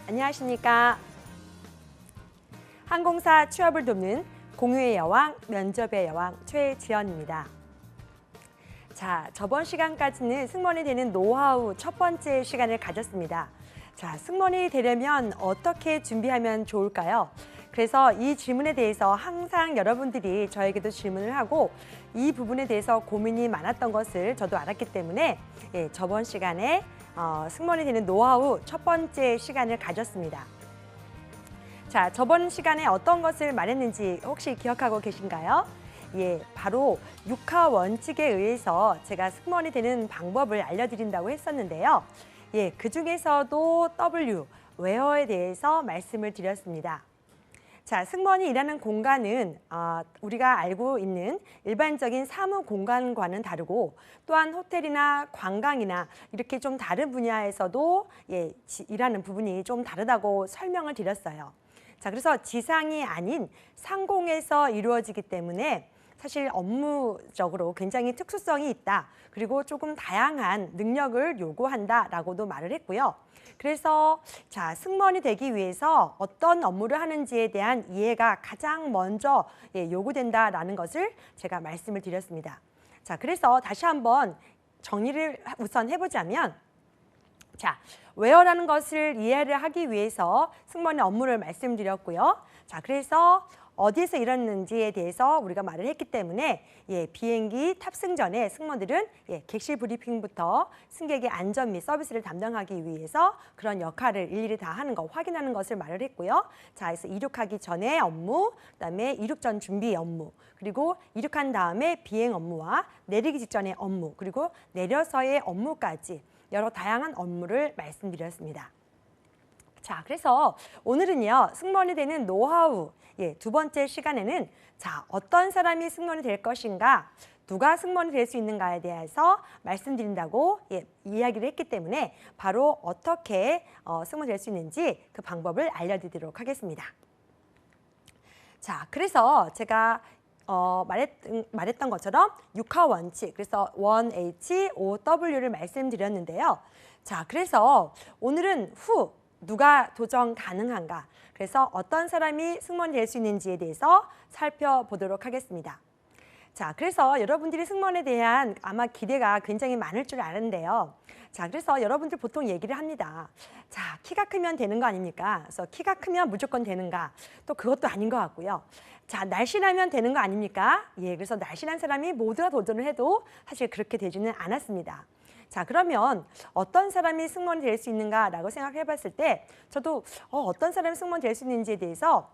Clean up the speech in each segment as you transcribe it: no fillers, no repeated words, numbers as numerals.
안녕하십니까. 항공사 취업을 돕는 공유의 여왕, 면접의 여왕 최지연입니다. 자, 저번 시간까지는 승무원이 되는 노하우 첫 번째 시간을 가졌습니다. 자, 승무원이 되려면 어떻게 준비하면 좋을까요? 그래서 이 질문에 대해서 항상 여러분들이 저에게도 질문을 하고 이 부분에 대해서 고민이 많았던 것을 저도 알았기 때문에 저번 시간에 승무원이 되는 노하우 첫 번째 시간을 가졌습니다. 자, 저번 시간에 어떤 것을 말했는지 혹시 기억하고 계신가요? 바로 6하 원칙에 의해서 제가 승무원이 되는 방법을 알려드린다고 했었는데요. 그 중에서도 W, 웨어에 대해서 말씀을 드렸습니다. 자, 승무원이 일하는 공간은 우리가 알고 있는 일반적인 사무 공간과는 다르고 또한 호텔이나 관광이나 이렇게 좀 다른 분야에서도 일하는 부분이 좀 다르다고 설명을 드렸어요. 자, 그래서 지상이 아닌 상공에서 이루어지기 때문에 사실 업무적으로 굉장히 특수성이 있다. 그리고 조금 다양한 능력을 요구한다라고도 말을 했고요. 그래서 자, 승무원이 되기 위해서 어떤 업무를 하는지에 대한 이해가 가장 먼저 요구된다라는 것을 제가 말씀을 드렸습니다. 자, 그래서 다시 한번 정리를 우선 해보자면 자, 웨어라는 것을 이해를 하기 위해서 승무원의 업무를 말씀드렸고요. 자, 그래서 어디에서 일하는지에 대해서 우리가 말을 했기 때문에 비행기 탑승 전에 승무원들은 객실 브리핑부터 승객의 안전 및 서비스를 담당하기 위해서 그런 역할을 일일이 다 하는 거, 확인하는 것을 말을 했고요. 자, 그래서 이륙하기 전에 업무, 그다음에 이륙 전 준비 업무, 그리고 이륙한 다음에 비행 업무와 내리기 직전의 업무, 그리고 내려서의 업무까지 여러 다양한 업무를 말씀드렸습니다. 자, 그래서 오늘은요, 승무원이 되는 노하우 두 번째 시간에는 자, 어떤 사람이 승무원이 될 것인가, 누가 승무원이 될 수 있는가에 대해서 말씀드린다고 이야기를 했기 때문에 바로 어떻게 승무원이 될 수 있는지 그 방법을 알려드리도록 하겠습니다. 자, 그래서 제가 말했던 것처럼 6하 원칙, 그래서 1H, 5W를 말씀드렸는데요. 자, 그래서 오늘은 누가 도전 가능한가? 그래서 어떤 사람이 승무원이 될 수 있는지에 대해서 살펴보도록 하겠습니다. 자, 그래서 여러분들이 승무원에 대한 아마 기대가 굉장히 많을 줄 아는데요. 자, 그래서 여러분들 보통 얘기를 합니다. 자, 키가 크면 되는 거 아닙니까? 그래서 키가 크면 무조건 되는가? 또 그것도 아닌 것 같고요. 자, 날씬하면 되는 거 아닙니까? 그래서 날씬한 사람이 모두가 도전을 해도 사실 그렇게 되지는 않았습니다. 자, 그러면 어떤 사람이 승무원이 될 수 있는가라고 생각해 봤을 때 저도 어떤 사람이 승무원이 될 수 있는지에 대해서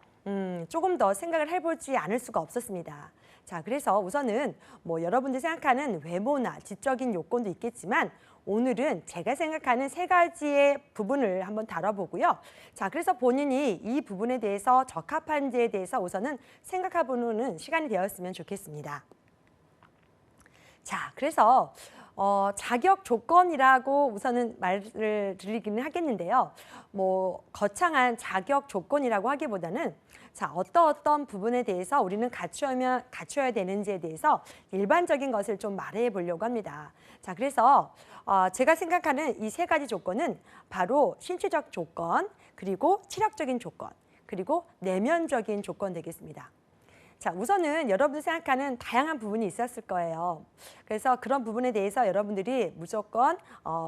조금 더 생각을 해보지 않을 수가 없었습니다. 자, 그래서 우선은 여러분들이 생각하는 외모나 지적인 요건도 있겠지만 오늘은 제가 생각하는 세 가지의 부분을 한번 다뤄보고요. 자, 그래서 본인이 이 부분에 대해서 적합한지에 대해서 우선은 생각해보는 시간이 되었으면 좋겠습니다. 자, 그래서 자격 조건이라고 우선은 말을 드리기는 하겠는데요. 거창한 자격 조건이라고 하기보다는 자, 어떤 부분에 대해서 우리는 갖춰야 되는지에 대해서 일반적인 것을 좀 말해 보려고 합니다. 자, 그래서 제가 생각하는 이 세 가지 조건은 바로 신체적 조건, 그리고 체력적인 조건, 그리고 내면적인 조건 되겠습니다. 자, 우선은 여러분들 생각하는 다양한 부분이 있었을 거예요. 그래서 그런 부분에 대해서 여러분들이 무조건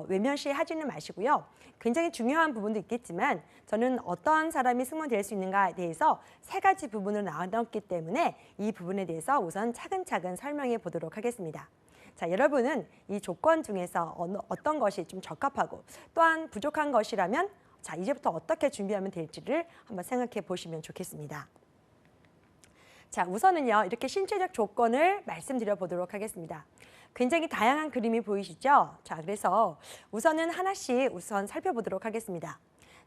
외면시하지는 마시고요. 굉장히 중요한 부분도 있겠지만 저는 어떤 사람이 승무원 될 수 있는가에 대해서 세 가지 부분을 나눴기 때문에 이 부분에 대해서 우선 차근차근 설명해 보도록 하겠습니다. 자, 여러분은 이 조건 중에서 어떤 것이 좀 적합하고 또한 부족한 것이라면 자, 이제부터 어떻게 준비하면 될지를 한번 생각해 보시면 좋겠습니다. 자, 우선은요, 이렇게 신체적 조건을 말씀드려 보도록 하겠습니다. 굉장히 다양한 그림이 보이시죠? 자, 그래서 우선은 하나씩 우선 살펴보도록 하겠습니다.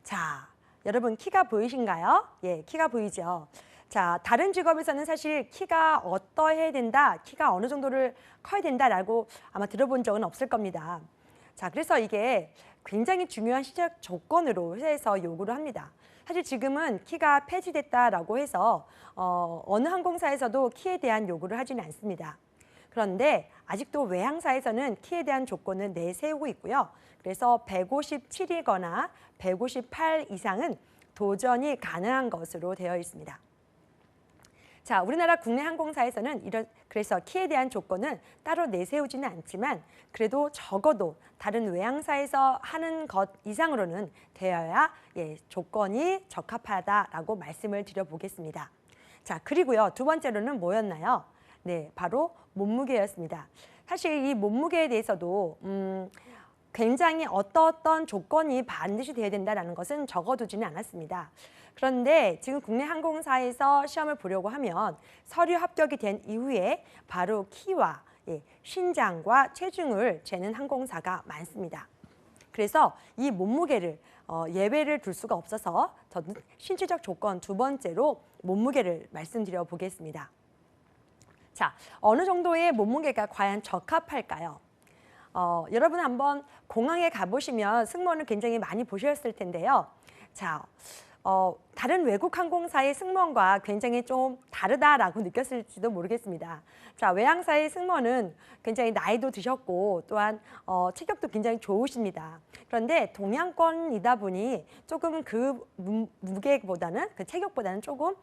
자, 여러분 키가 보이신가요? 키가 보이죠? 자, 다른 직업에서는 사실 키가 어떠해야 된다, 키가 어느 정도를 커야 된다라고 아마 들어본 적은 없을 겁니다. 자, 그래서 이게 굉장히 중요한 신체적 조건으로 회사에서 요구를 합니다. 사실 지금은 키가 폐지됐다라고 해서 어느 항공사에서도 키에 대한 요구를 하지는 않습니다. 그런데 아직도 외항사에서는 키에 대한 조건을 내세우고 있고요. 그래서 157이거나 158 이상은 도전이 가능한 것으로 되어 있습니다. 자, 우리나라 국내 항공사에서는 그래서 키에 대한 조건을 따로 내세우지는 않지만 그래도 적어도 다른 외항사에서 하는 것 이상으로는 되어야 조건이 적합하다라고 말씀을 드려보겠습니다. 자, 그리고요, 두 번째로는 뭐였나요? 네, 바로 몸무게였습니다. 사실 이 몸무게에 대해서도 굉장히 어떤 조건이 반드시 돼야 된다는 것은 적어두지는 않았습니다. 그런데 지금 국내 항공사에서 시험을 보려고 하면 서류 합격이 된 이후에 바로 키와 신장과 체중을 재는 항공사가 많습니다. 그래서 이 몸무게를 예외를 둘 수가 없어서 저는 신체적 조건 두 번째로 몸무게를 말씀드려 보겠습니다. 자, 어느 정도의 몸무게가 과연 적합할까요? 여러분 한번 공항에 가보시면 승무원을 굉장히 많이 보셨을 텐데요. 자, 다른 외국 항공사의 승무원과 굉장히 좀 다르다라고 느꼈을지도 모르겠습니다. 자, 외항사의 승무원은 굉장히 나이도 드셨고 또한 체격도 굉장히 좋으십니다. 그런데 동양권이다 보니 조금 그 무게보다는 그 체격보다는 조금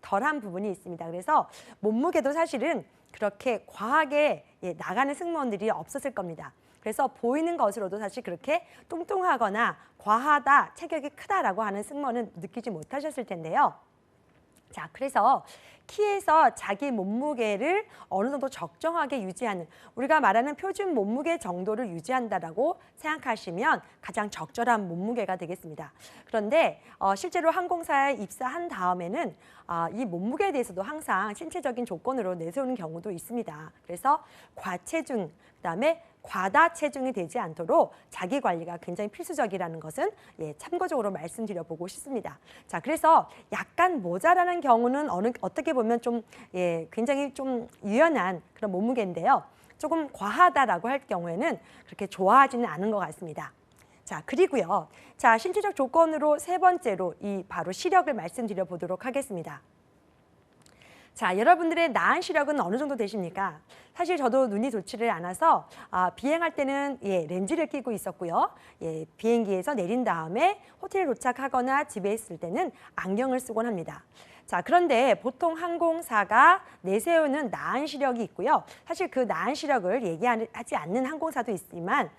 덜한 부분이 있습니다. 그래서 몸무게도 사실은 그렇게 과하게 나가는 승무원들이 없었을 겁니다. 그래서 보이는 것으로도 사실 그렇게 뚱뚱하거나 과하다, 체격이 크다라고 하는 승무원은 느끼지 못하셨을 텐데요. 자, 그래서 키에서 자기 몸무게를 어느 정도 적정하게 유지하는, 우리가 말하는 표준 몸무게 정도를 유지한다라고 생각하시면 가장 적절한 몸무게가 되겠습니다. 그런데 실제로 항공사에 입사한 다음에는 이 몸무게에 대해서도 항상 신체적인 조건으로 내세우는 경우도 있습니다. 그래서 과체중, 그다음에 과다 체중이 되지 않도록 자기 관리가 굉장히 필수적이라는 것은 참고적으로 말씀드려보고 싶습니다. 자, 그래서 약간 모자라는 경우는 어떻게 보면 좀 굉장히 좀 유연한 그런 몸무게인데요. 조금 과하다라고 할 경우에는 그렇게 좋아하지는 않은 것 같습니다. 자, 그리고요. 자, 신체적 조건으로 세 번째로 바로 시력을 말씀드려 보도록 하겠습니다. 자, 여러분들의 나은 시력은 어느 정도 되십니까? 사실 저도 눈이 좋지를 않아서 비행할 때는 렌즈를 끼고 있었고요. 비행기에서 내린 다음에 호텔에 도착하거나 집에 있을 때는 안경을 쓰곤 합니다. 자, 그런데 보통 항공사가 내세우는 나은 시력이 있고요. 사실 그 나은 시력을 얘기하지 않는 항공사도 있지만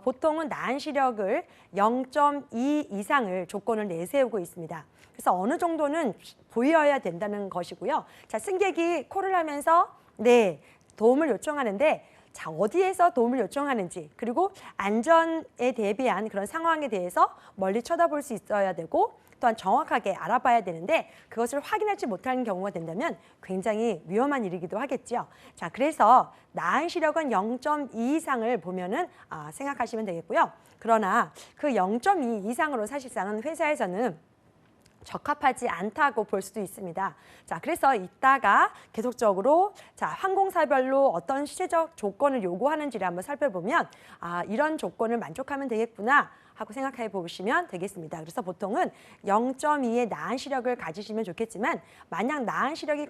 보통은 나은 시력을 0.2 이상을 조건을 내세우고 있습니다. 그래서 어느 정도는 보여야 된다는 것이고요. 자, 승객이 콜을 하면서 도움을 요청하는데 자, 어디에서 도움을 요청하는지, 그리고 안전에 대비한 그런 상황에 대해서 멀리 쳐다볼 수 있어야 되고 또한 정확하게 알아봐야 되는데 그것을 확인하지 못하는 경우가 된다면 굉장히 위험한 일이기도 하겠죠. 자, 그래서 나은 시력은 0.2 이상을 보면은 생각하시면 되겠고요. 그러나 그 0.2 이상으로 사실상은 회사에서는 적합하지 않다고 볼 수도 있습니다. 자, 그래서 이따가 계속적으로 항공사별로 어떤 신체적 조건을 요구하는지를 한번 살펴보면 이런 조건을 만족하면 되겠구나 하고 생각해 보시면 되겠습니다. 그래서 보통은 0.2의 나은 시력을 가지시면 좋겠지만 만약 나은 시력이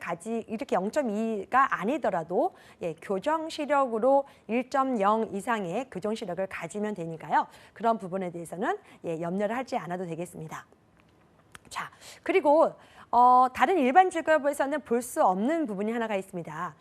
이렇게 0.2가 아니더라도 교정 시력으로 1.0 이상의 교정 시력을 가지면 되니까요. 그런 부분에 대해서는 염려를 하지 않아도 되겠습니다. 자, 그리고 다른 일반 직업에서는 볼 수 없는 부분이 하나가 있습니다.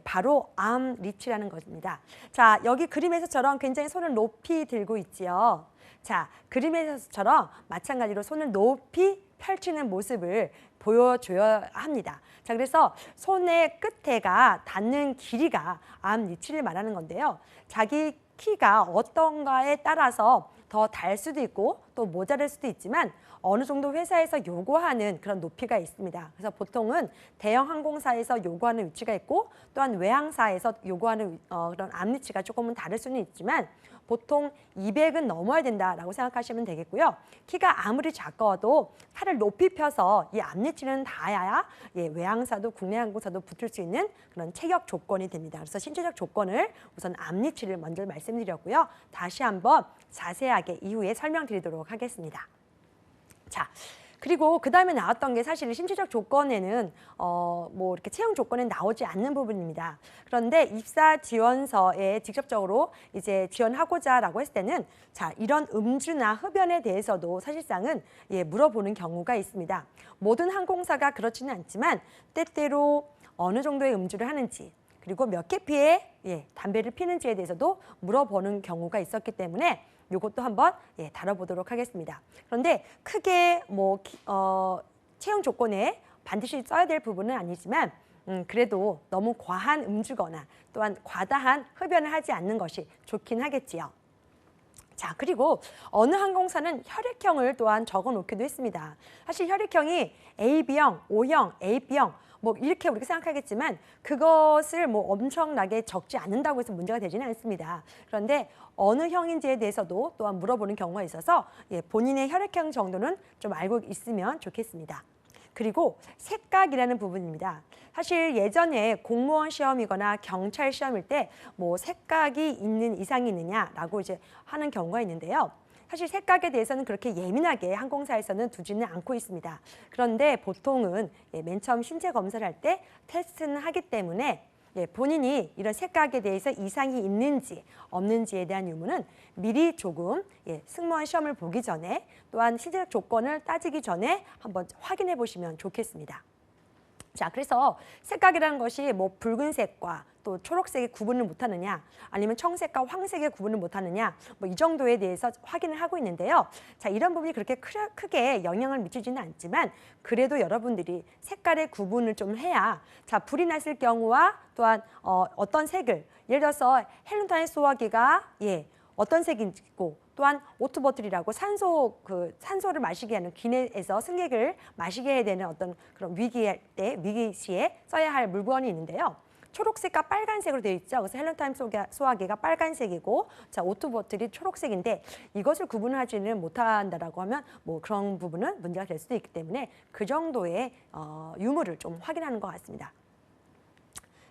바로 암 리치라는 것입니다. 자, 여기 그림에서처럼 굉장히 손을 높이 들고 있지요. 자, 그림에서처럼 마찬가지로 손을 높이 펼치는 모습을 보여줘야 합니다. 자, 그래서 손의 끝에가 닿는 길이가 암 리치를 말하는 건데요. 자기 키가 어떤가에 따라서 더 달 수도 있고 또 모자랄 수도 있지만 어느 정도 회사에서 요구하는 그런 높이가 있습니다. 그래서 보통은 대형 항공사에서 요구하는 위치가 있고 또한 외항사에서 요구하는 그런 암 리치가 조금은 다를 수는 있지만 보통 200은 넘어야 된다라고 생각하시면 되겠고요. 키가 아무리 작아도 팔을 높이 펴서 이 암 리치는 닿아야 외항사도 국내 항공사도 붙을 수 있는 그런 체격 조건이 됩니다. 그래서 신체적 조건을 우선 암 리치를 먼저 말씀드렸고요. 다시 한번 자세하게 이후에 설명드리도록 하겠습니다. 자, 그리고 그 다음에 나왔던 게 사실 신체적 조건에는 뭐 이렇게 채용 조건에 나오지 않는 부분입니다. 그런데 입사 지원서에 직접적으로 이제 지원하고자라고 했을 때는 자, 이런 음주나 흡연에 대해서도 사실상은 물어보는 경우가 있습니다. 모든 항공사가 그렇지는 않지만 때때로 어느 정도의 음주를 하는지 그리고 몇 개 피에 담배를 피는지에 대해서도 물어보는 경우가 있었기 때문에 이것도 한번 다뤄보도록 하겠습니다. 그런데 크게 뭐 채용 조건에 반드시 써야 될 부분은 아니지만 그래도 너무 과한 음주거나 또한 과다한 흡연을 하지 않는 것이 좋긴 하겠지요. 자, 그리고 어느 항공사는 혈액형을 또한 적어 놓기도 했습니다. 사실 혈액형이 AB형, O형, AB형 뭐 이렇게 우리가 생각하겠지만 그것을 뭐 엄청나게 적지 않는다고 해서 문제가 되지는 않습니다. 그런데 어느 형인지에 대해서도 또한 물어보는 경우가 있어서 본인의 혈액형 정도는 좀 알고 있으면 좋겠습니다. 그리고 색각이라는 부분입니다. 사실 예전에 공무원 시험이거나 경찰 시험일 때 뭐 색각이 있는 이상이 있느냐라고 이제 하는 경우가 있는데요. 사실 색각에 대해서는 그렇게 예민하게 항공사에서는 두지는 않고 있습니다. 그런데 보통은 맨 처음 신체 검사를 할 때 테스트는 하기 때문에 본인이 이런 색각에 대해서 이상이 있는지 없는지에 대한 유무는 미리 조금 승무원 시험을 보기 전에 또한 신체적 조건을 따지기 전에 한번 확인해 보시면 좋겠습니다. 자, 그래서 색각이라는 것이 뭐 붉은색과 또 초록색의 구분을 못하느냐 아니면 청색과 황색의 구분을 못하느냐 뭐 이 정도에 대해서 확인을 하고 있는데요. 자, 이런 부분이 그렇게 크게 영향을 미치지는 않지만 그래도 여러분들이 색깔의 구분을 좀 해야 자, 불이 났을 경우와 또한 어떤 색을 예를 들어서 헬륨탄의 소화기가 어떤 색인지고 또한 오토버틀이라고 산소를 마시게 하는 기내에서 승객을 마시게 해야 되는 어떤 그런 위기 시에 써야 할 물건이 있는데요. 초록색과 빨간색으로 되어 있죠. 그래서 헬륨탄 소화기가 빨간색이고 자, 오토버틀이 초록색인데 이것을 구분하지는 못한다라고 하면 뭐 그런 부분은 문제가 될 수도 있기 때문에 그 정도의 유무를 좀 확인하는 것 같습니다.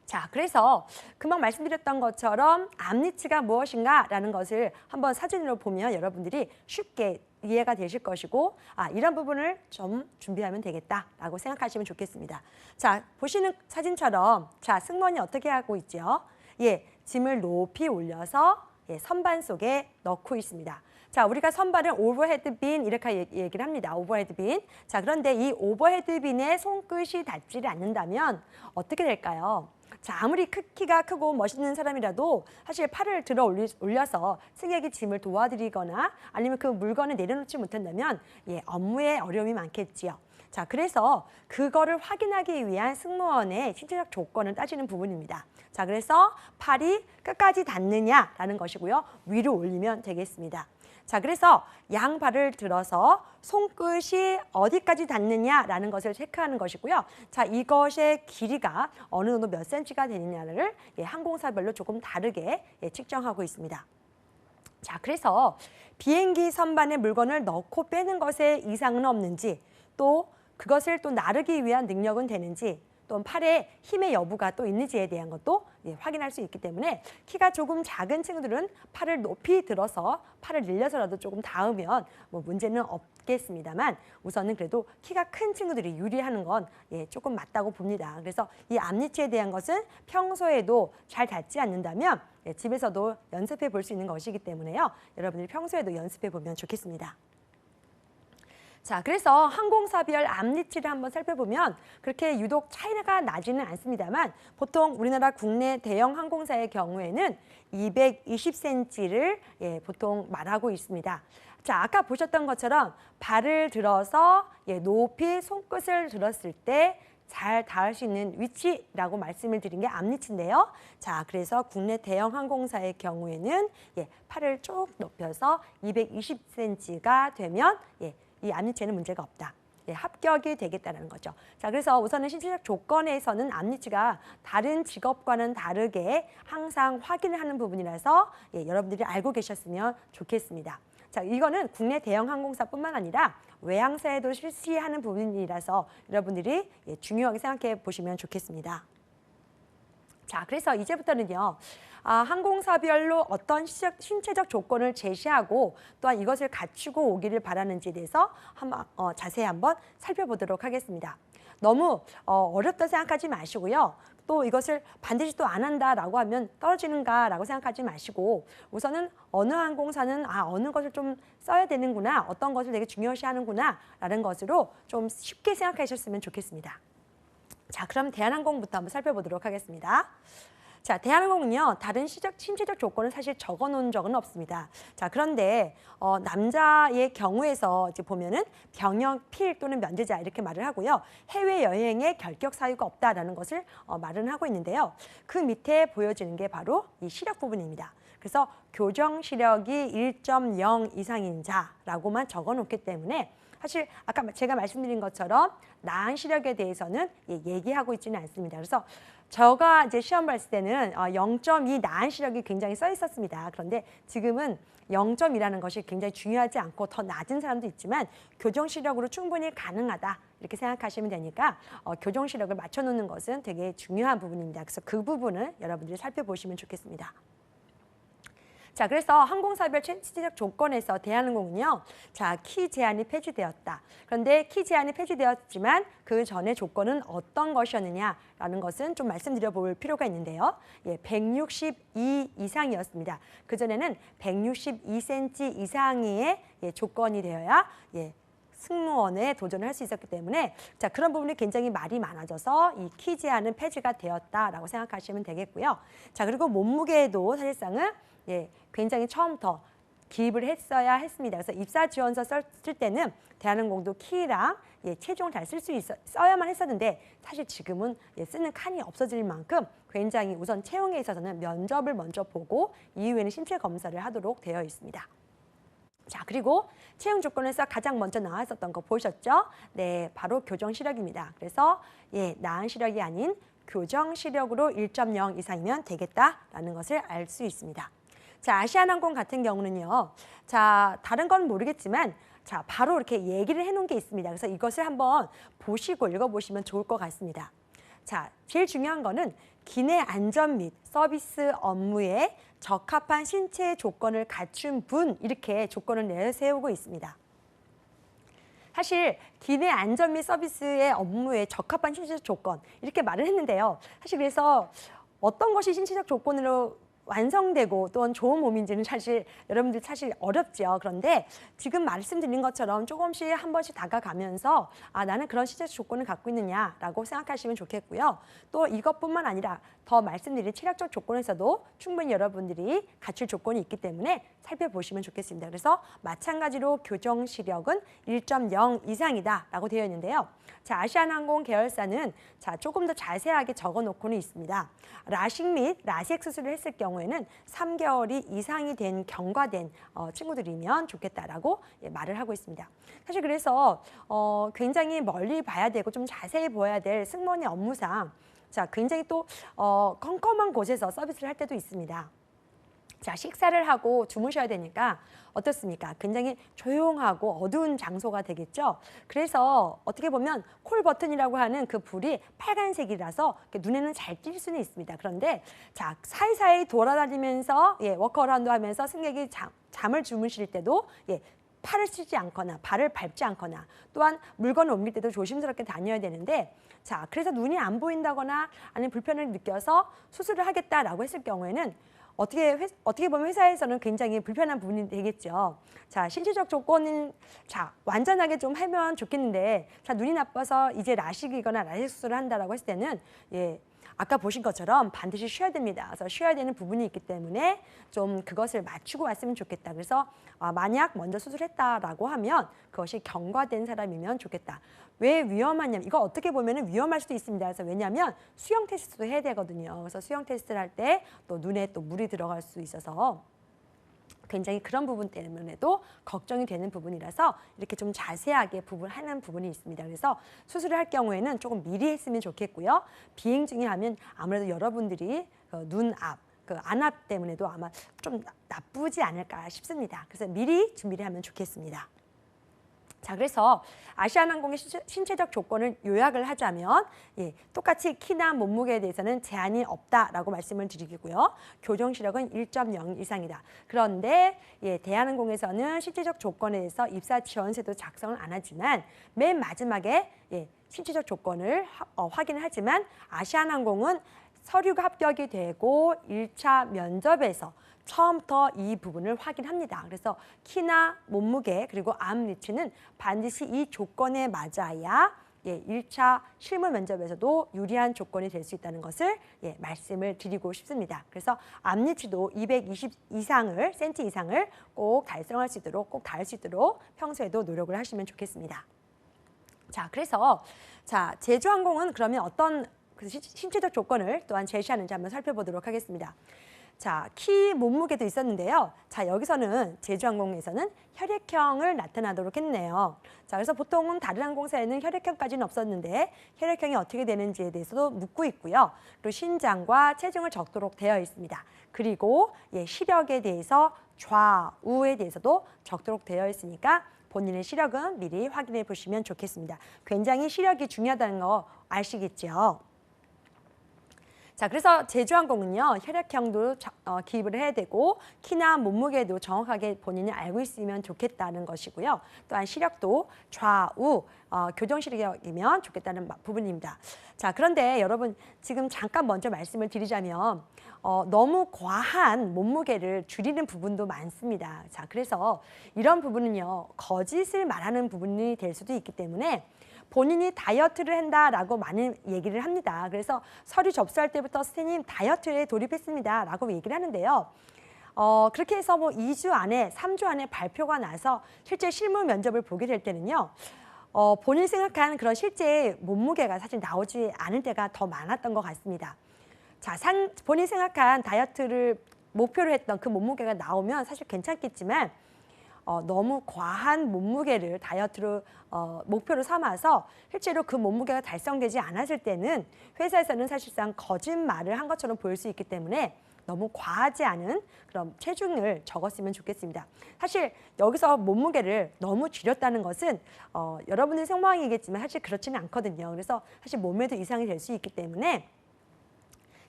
자, 그래서 금방 말씀드렸던 것처럼 암니츠가 무엇인가라는 것을 한번 사진으로 보면 여러분들이 쉽게 이해가 되실 것이고 이런 부분을 좀 준비하면 되겠다라고 생각하시면 좋겠습니다. 자, 보시는 사진처럼 자, 승무원이 어떻게 하고 있죠? 짐을 높이 올려서 선반 속에 넣고 있습니다. 자, 우리가 선반을 오버헤드 빈 이렇게 얘기를 합니다. 오버헤드 빈. 자, 그런데 이 오버헤드 빈에 손끝이 닿지 않는다면 어떻게 될까요? 자, 아무리 키가 크고 멋있는 사람이라도 사실 팔을 들어 올려서 승객이 짐을 도와드리거나 아니면 그 물건을 내려놓지 못한다면 업무에 어려움이 많겠지요. 자, 그래서 그거를 확인하기 위한 승무원의 신체적 조건을 따지는 부분입니다. 자, 그래서 팔이 끝까지 닿느냐라는 것이고요. 위로 올리면 되겠습니다. 자, 그래서 양발을 들어서 손끝이 어디까지 닿느냐라는 것을 체크하는 것이고요. 자, 이것의 길이가 어느 정도 몇 cm가 되느냐를 항공사별로 조금 다르게 측정하고 있습니다. 자, 그래서 비행기 선반에 물건을 넣고 빼는 것에 이상은 없는지 또 그것을 또 나르기 위한 능력은 되는지 또 팔의 힘의 여부가 또 있는지에 대한 것도 확인할 수 있기 때문에 키가 조금 작은 친구들은 팔을 높이 들어서 팔을 늘려서라도 조금 닿으면 뭐 문제는 없겠습니다만 우선은 그래도 키가 큰 친구들이 유리하는 건 조금 맞다고 봅니다. 그래서 이 암니츠에 대한 것은 평소에도 잘 닿지 않는다면 집에서도 연습해 볼 수 있는 것이기 때문에요. 여러분들이 평소에도 연습해 보면 좋겠습니다. 자, 그래서 항공사별 암니츠를 한번 살펴보면 그렇게 유독 차이가 나지는 않습니다만 보통 우리나라 국내 대형 항공사의 경우에는 220cm를 보통 말하고 있습니다. 자, 아까 보셨던 것처럼 발을 들어서 높이 손끝을 들었을 때 잘 닿을 수 있는 위치라고 말씀을 드린 게 암니츠인데요. 자, 그래서 국내 대형 항공사의 경우에는 팔을 쭉 높여서 220cm가 되면 이 암니츠에는 문제가 없다. 합격이 되겠다는 거죠. 자, 그래서 우선은 신체적 조건에서는 암니츠가 다른 직업과는 다르게 항상 확인을 하는 부분이라서 여러분들이 알고 계셨으면 좋겠습니다. 자, 이거는 국내 대형 항공사뿐만 아니라 외항사에도 실시하는 부분이라서 여러분들이 중요하게 생각해 보시면 좋겠습니다. 자, 그래서 이제부터는요. 항공사별로 어떤 신체적 조건을 제시하고 또한 이것을 갖추고 오기를 바라는지에 대해서 자세히 한번 살펴보도록 하겠습니다. 너무 어렵다 생각하지 마시고요. 또 이것을 반드시 또 안 한다라고 하면 떨어지는가라고 생각하지 마시고 우선은 어느 항공사는 어느 것을 좀 써야 되는구나, 어떤 것을 되게 중요시하는구나 라는 것으로 좀 쉽게 생각하셨으면 좋겠습니다. 자, 그럼 대한항공부터 한번 살펴보도록 하겠습니다. 자, 대한항공은요, 다른 신체적 조건을 사실 적어 놓은 적은 없습니다. 자, 그런데 남자의 경우에서 이제 보면은 병역, 필 또는 면제자 이렇게 말을 하고요. 해외여행에 결격 사유가 없다라는 것을 말은 하고 있는데요. 그 밑에 보여지는 게 바로 이 시력 부분입니다. 그래서 교정 시력이 1.0 이상인 자라고만 적어 놓기 때문에 사실 아까 제가 말씀드린 것처럼 나은 시력에 대해서는 얘기하고 있지는 않습니다. 그래서 제가 이제 시험 봤을 때는 0.2 나은 시력이 굉장히 써 있었습니다. 그런데 지금은 0.2라는 것이 굉장히 중요하지 않고 더 낮은 사람도 있지만 교정 시력으로 충분히 가능하다 이렇게 생각하시면 되니까 교정 시력을 맞춰놓는 것은 되게 중요한 부분입니다. 그래서 그 부분을 여러분들이 살펴보시면 좋겠습니다. 자, 그래서 항공사별 신체적 조건에서 대한항공은요, 자, 키 제한이 폐지되었다. 그런데 키 제한이 폐지되었지만 그 전에 조건은 어떤 것이었느냐라는 것은 좀 말씀드려 볼 필요가 있는데요. 162 이상이었습니다. 그 전에는 162cm 이상의 조건이 되어야 승무원에 도전을 할 수 있었기 때문에 자, 그런 부분이 굉장히 말이 많아져서 이 키 제한은 폐지가 되었다라고 생각하시면 되겠고요. 자, 그리고 몸무게도 사실상은 굉장히 처음부터 기입을 했어야 했습니다. 그래서 입사 지원서 쓸 때는 대한항공도 키랑 체중을 잘 쓸 수 써야만 했었는데 사실 지금은 쓰는 칸이 없어질 만큼 굉장히 우선 채용에 있어서는 면접을 먼저 보고 이후에는 신체 검사를 하도록 되어 있습니다. 자, 그리고 채용 조건에서 가장 먼저 나왔었던 거 보셨죠? 네, 바로 교정 시력입니다. 그래서 나은 시력이 아닌 교정 시력으로 1.0 이상이면 되겠다라는 것을 알 수 있습니다. 자, 아시아나항공 같은 경우는요. 자, 다른 건 모르겠지만 자, 바로 이렇게 얘기를 해놓은 게 있습니다. 그래서 이것을 한번 보시고 읽어보시면 좋을 것 같습니다. 자, 제일 중요한 거는 기내 안전 및 서비스 업무에 적합한 신체 조건을 갖춘 분 이렇게 조건을 내세우고 있습니다. 사실 기내 안전 및 서비스의 업무에 적합한 신체적 조건 이렇게 말을 했는데요. 사실 그래서 어떤 것이 신체적 조건으로 완성되고 또한 좋은 몸인지는 사실 여러분들 사실 어렵죠. 그런데 지금 말씀드린 것처럼 조금씩 한 번씩 다가가면서 나는 그런 신체적 조건을 갖고 있느냐라고 생각하시면 좋겠고요. 또 이것뿐만 아니라 더 말씀드린 체력적 조건에서도 충분히 여러분들이 갖출 조건이 있기 때문에 살펴보시면 좋겠습니다. 그래서 마찬가지로 교정 시력은 1.0 이상이다라고 되어 있는데요. 자, 아시아나항공 계열사는 자, 조금 더 자세하게 적어놓고는 있습니다. 라식 및 라섹 수술을 했을 경우에는 3개월이 이상이 된 경과된 친구들이면 좋겠다라고 말을 하고 있습니다. 사실 그래서 굉장히 멀리 봐야 되고 좀 자세히 보아야 될 승무원의 업무상 자, 굉장히 또 컴컴한 곳에서 서비스를 할 때도 있습니다. 자, 식사를 하고 주무셔야 되니까 어떻습니까? 굉장히 조용하고 어두운 장소가 되겠죠. 그래서 어떻게 보면 콜 버튼이라고 하는 그 불이 빨간색이라서 눈에는 잘 띌 수는 있습니다. 그런데 자, 사이사이 돌아다니면서 워크어라운드 하면서 승객이 잠을 주무실 때도 팔을 치지 않거나 발을 밟지 않거나 또한 물건을 옮길 때도 조심스럽게 다녀야 되는데 자, 그래서 눈이 안 보인다거나 아니면 불편을 느껴서 수술을 하겠다라고 했을 경우에는 어떻게 보면 회사에서는 굉장히 불편한 부분이 되겠죠. 자, 신체적 조건은 자, 완전하게 좀 하면 좋겠는데 자, 눈이 나빠서 이제 라식이거나 라식 수술을 한다라고 했을 때는 아까 보신 것처럼 반드시 쉬어야 됩니다. 그래서 쉬어야 되는 부분이 있기 때문에 좀 그것을 맞추고 왔으면 좋겠다. 그래서 만약 먼저 수술했다라고 하면 그것이 경과된 사람이면 좋겠다. 왜 위험하냐면 이거 어떻게 보면 위험할 수도 있습니다. 그래서 왜냐하면 수영 테스트도 해야 되거든요. 그래서 수영 테스트를 할 때 또 눈에 또 물이 들어갈 수 있어서 굉장히 그런 부분 때문에도 걱정이 되는 부분이라서 이렇게 좀 자세하게 하는 부분이 있습니다. 그래서 수술을 할 경우에는 조금 미리 했으면 좋겠고요. 비행 중에 하면 아무래도 여러분들이 눈앞, 안압 때문에도 아마 좀 나쁘지 않을까 싶습니다. 그래서 미리 준비를 하면 좋겠습니다. 자, 그래서 아시아나항공의 신체적 조건을 요약을 하자면 똑같이 키나 몸무게에 대해서는 제한이 없다라고 말씀을 드리고요. 교정 시력은 1.0 이상이다. 그런데 대한항공에서는 신체적 조건에 대해서 입사 지원서도 작성을 안 하지만 맨 마지막에 신체적 조건을 확인을 하지만 아시아나항공은 서류가 합격이 되고 1차 면접에서 처음부터 이 부분을 확인합니다. 그래서 키나 몸무게 그리고 암 리치는 반드시 이 조건에 맞아야 1차 실무 면접에서도 유리한 조건이 될 수 있다는 것을 말씀을 드리고 싶습니다. 그래서 암 리치도 220 이상을 센티 이상을 꼭 달성할 수 있도록 꼭 닿을 수 있도록 평소에도 노력을 하시면 좋겠습니다. 자, 그래서 제주항공은 그러면 어떤 신체적 조건을 또한 제시하는지 한번 살펴보도록 하겠습니다. 자, 키 몸무게도 있었는데요. 자, 여기서는 제주항공에서는 혈액형을 나타나도록 했네요. 자, 그래서 보통은 다른 항공사에는 혈액형까지는 없었는데 혈액형이 어떻게 되는지에 대해서도 묻고 있고요. 그리고 신장과 체중을 적도록 되어 있습니다. 그리고 시력에 대해서 좌우에 대해서도 적도록 되어 있으니까 본인의 시력은 미리 확인해 보시면 좋겠습니다. 굉장히 시력이 중요하다는 거 아시겠죠? 자, 그래서 제주항공은요, 혈액형도 기입을 해야 되고 키나 몸무게도 정확하게 본인이 알고 있으면 좋겠다는 것이고요. 또한 시력도 좌우 교정 시력이면 좋겠다는 부분입니다. 자, 그런데 여러분 지금 잠깐 먼저 말씀을 드리자면 너무 과한 몸무게를 줄이는 부분도 많습니다. 자, 그래서 이런 부분은요, 거짓을 말하는 부분이 될 수도 있기 때문에 본인이 다이어트를 한다라고 많은 얘기를 합니다. 그래서 서류 접수할 때부터 선생님 다이어트에 돌입했습니다 라고 얘기를 하는데요. 그렇게 해서 뭐 2주 안에 3주 안에 발표가 나서 실제 실무 면접을 보게 될 때는요. 본인 생각한 그런 실제 몸무게가 사실 나오지 않을 때가 더 많았던 것 같습니다. 자, 본인 생각한 다이어트를 목표로 했던 그 몸무게가 나오면 사실 괜찮겠지만 너무 과한 몸무게를 다이어트로 목표로 삼아서 실제로 그 몸무게가 달성되지 않았을 때는 회사에서는 사실상 거짓말을 한 것처럼 보일 수 있기 때문에 너무 과하지 않은 그런 체중을 적었으면 좋겠습니다. 사실 여기서 몸무게를 너무 줄였다는 것은 여러분의 생각이겠지만 사실 그렇지는 않거든요. 그래서 사실 몸에도 이상이 될 수 있기 때문에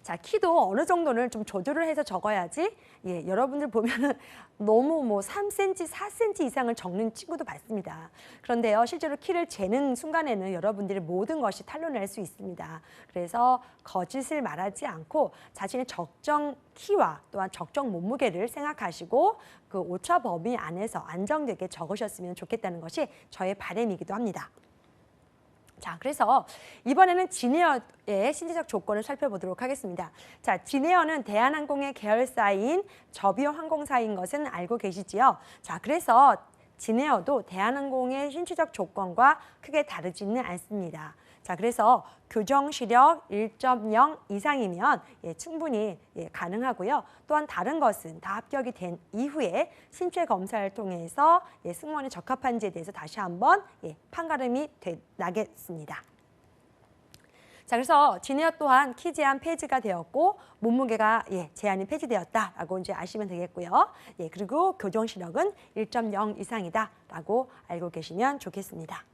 자, 키도 어느 정도는 좀 조절을 해서 적어야지 여러분들 보면은 너무 뭐 3cm, 4cm 이상을 적는 친구도 봤습니다. 그런데요, 실제로 키를 재는 순간에는 여러분들이 모든 것이 탄로날 수 있습니다. 그래서 거짓을 말하지 않고 자신의 적정 키와 또한 적정 몸무게를 생각하시고 그 오차 범위 안에서 안정되게 적으셨으면 좋겠다는 것이 저의 바람이기도 합니다. 자, 그래서 이번에는 진에어의 신체적 조건을 살펴보도록 하겠습니다. 자, 진에어는 대한항공의 계열사인 저비용 항공사인 것은 알고 계시지요? 자, 그래서 진에어도 대한항공의 신체적 조건과 크게 다르지는 않습니다. 자, 그래서 교정 시력 1.0 이상이면 충분히 가능하고요. 또한 다른 것은 다 합격이 된 이후에 신체 검사를 통해서 승무원에 적합한지에 대해서 다시 한번 판가름이 나겠습니다. 자, 그래서 진에어 또한 키 제한 폐지가 되었고 몸무게가 제한이 폐지되었다라고 이제 아시면 되겠고요. 그리고 교정 시력은 1.0 이상이다라고 알고 계시면 좋겠습니다.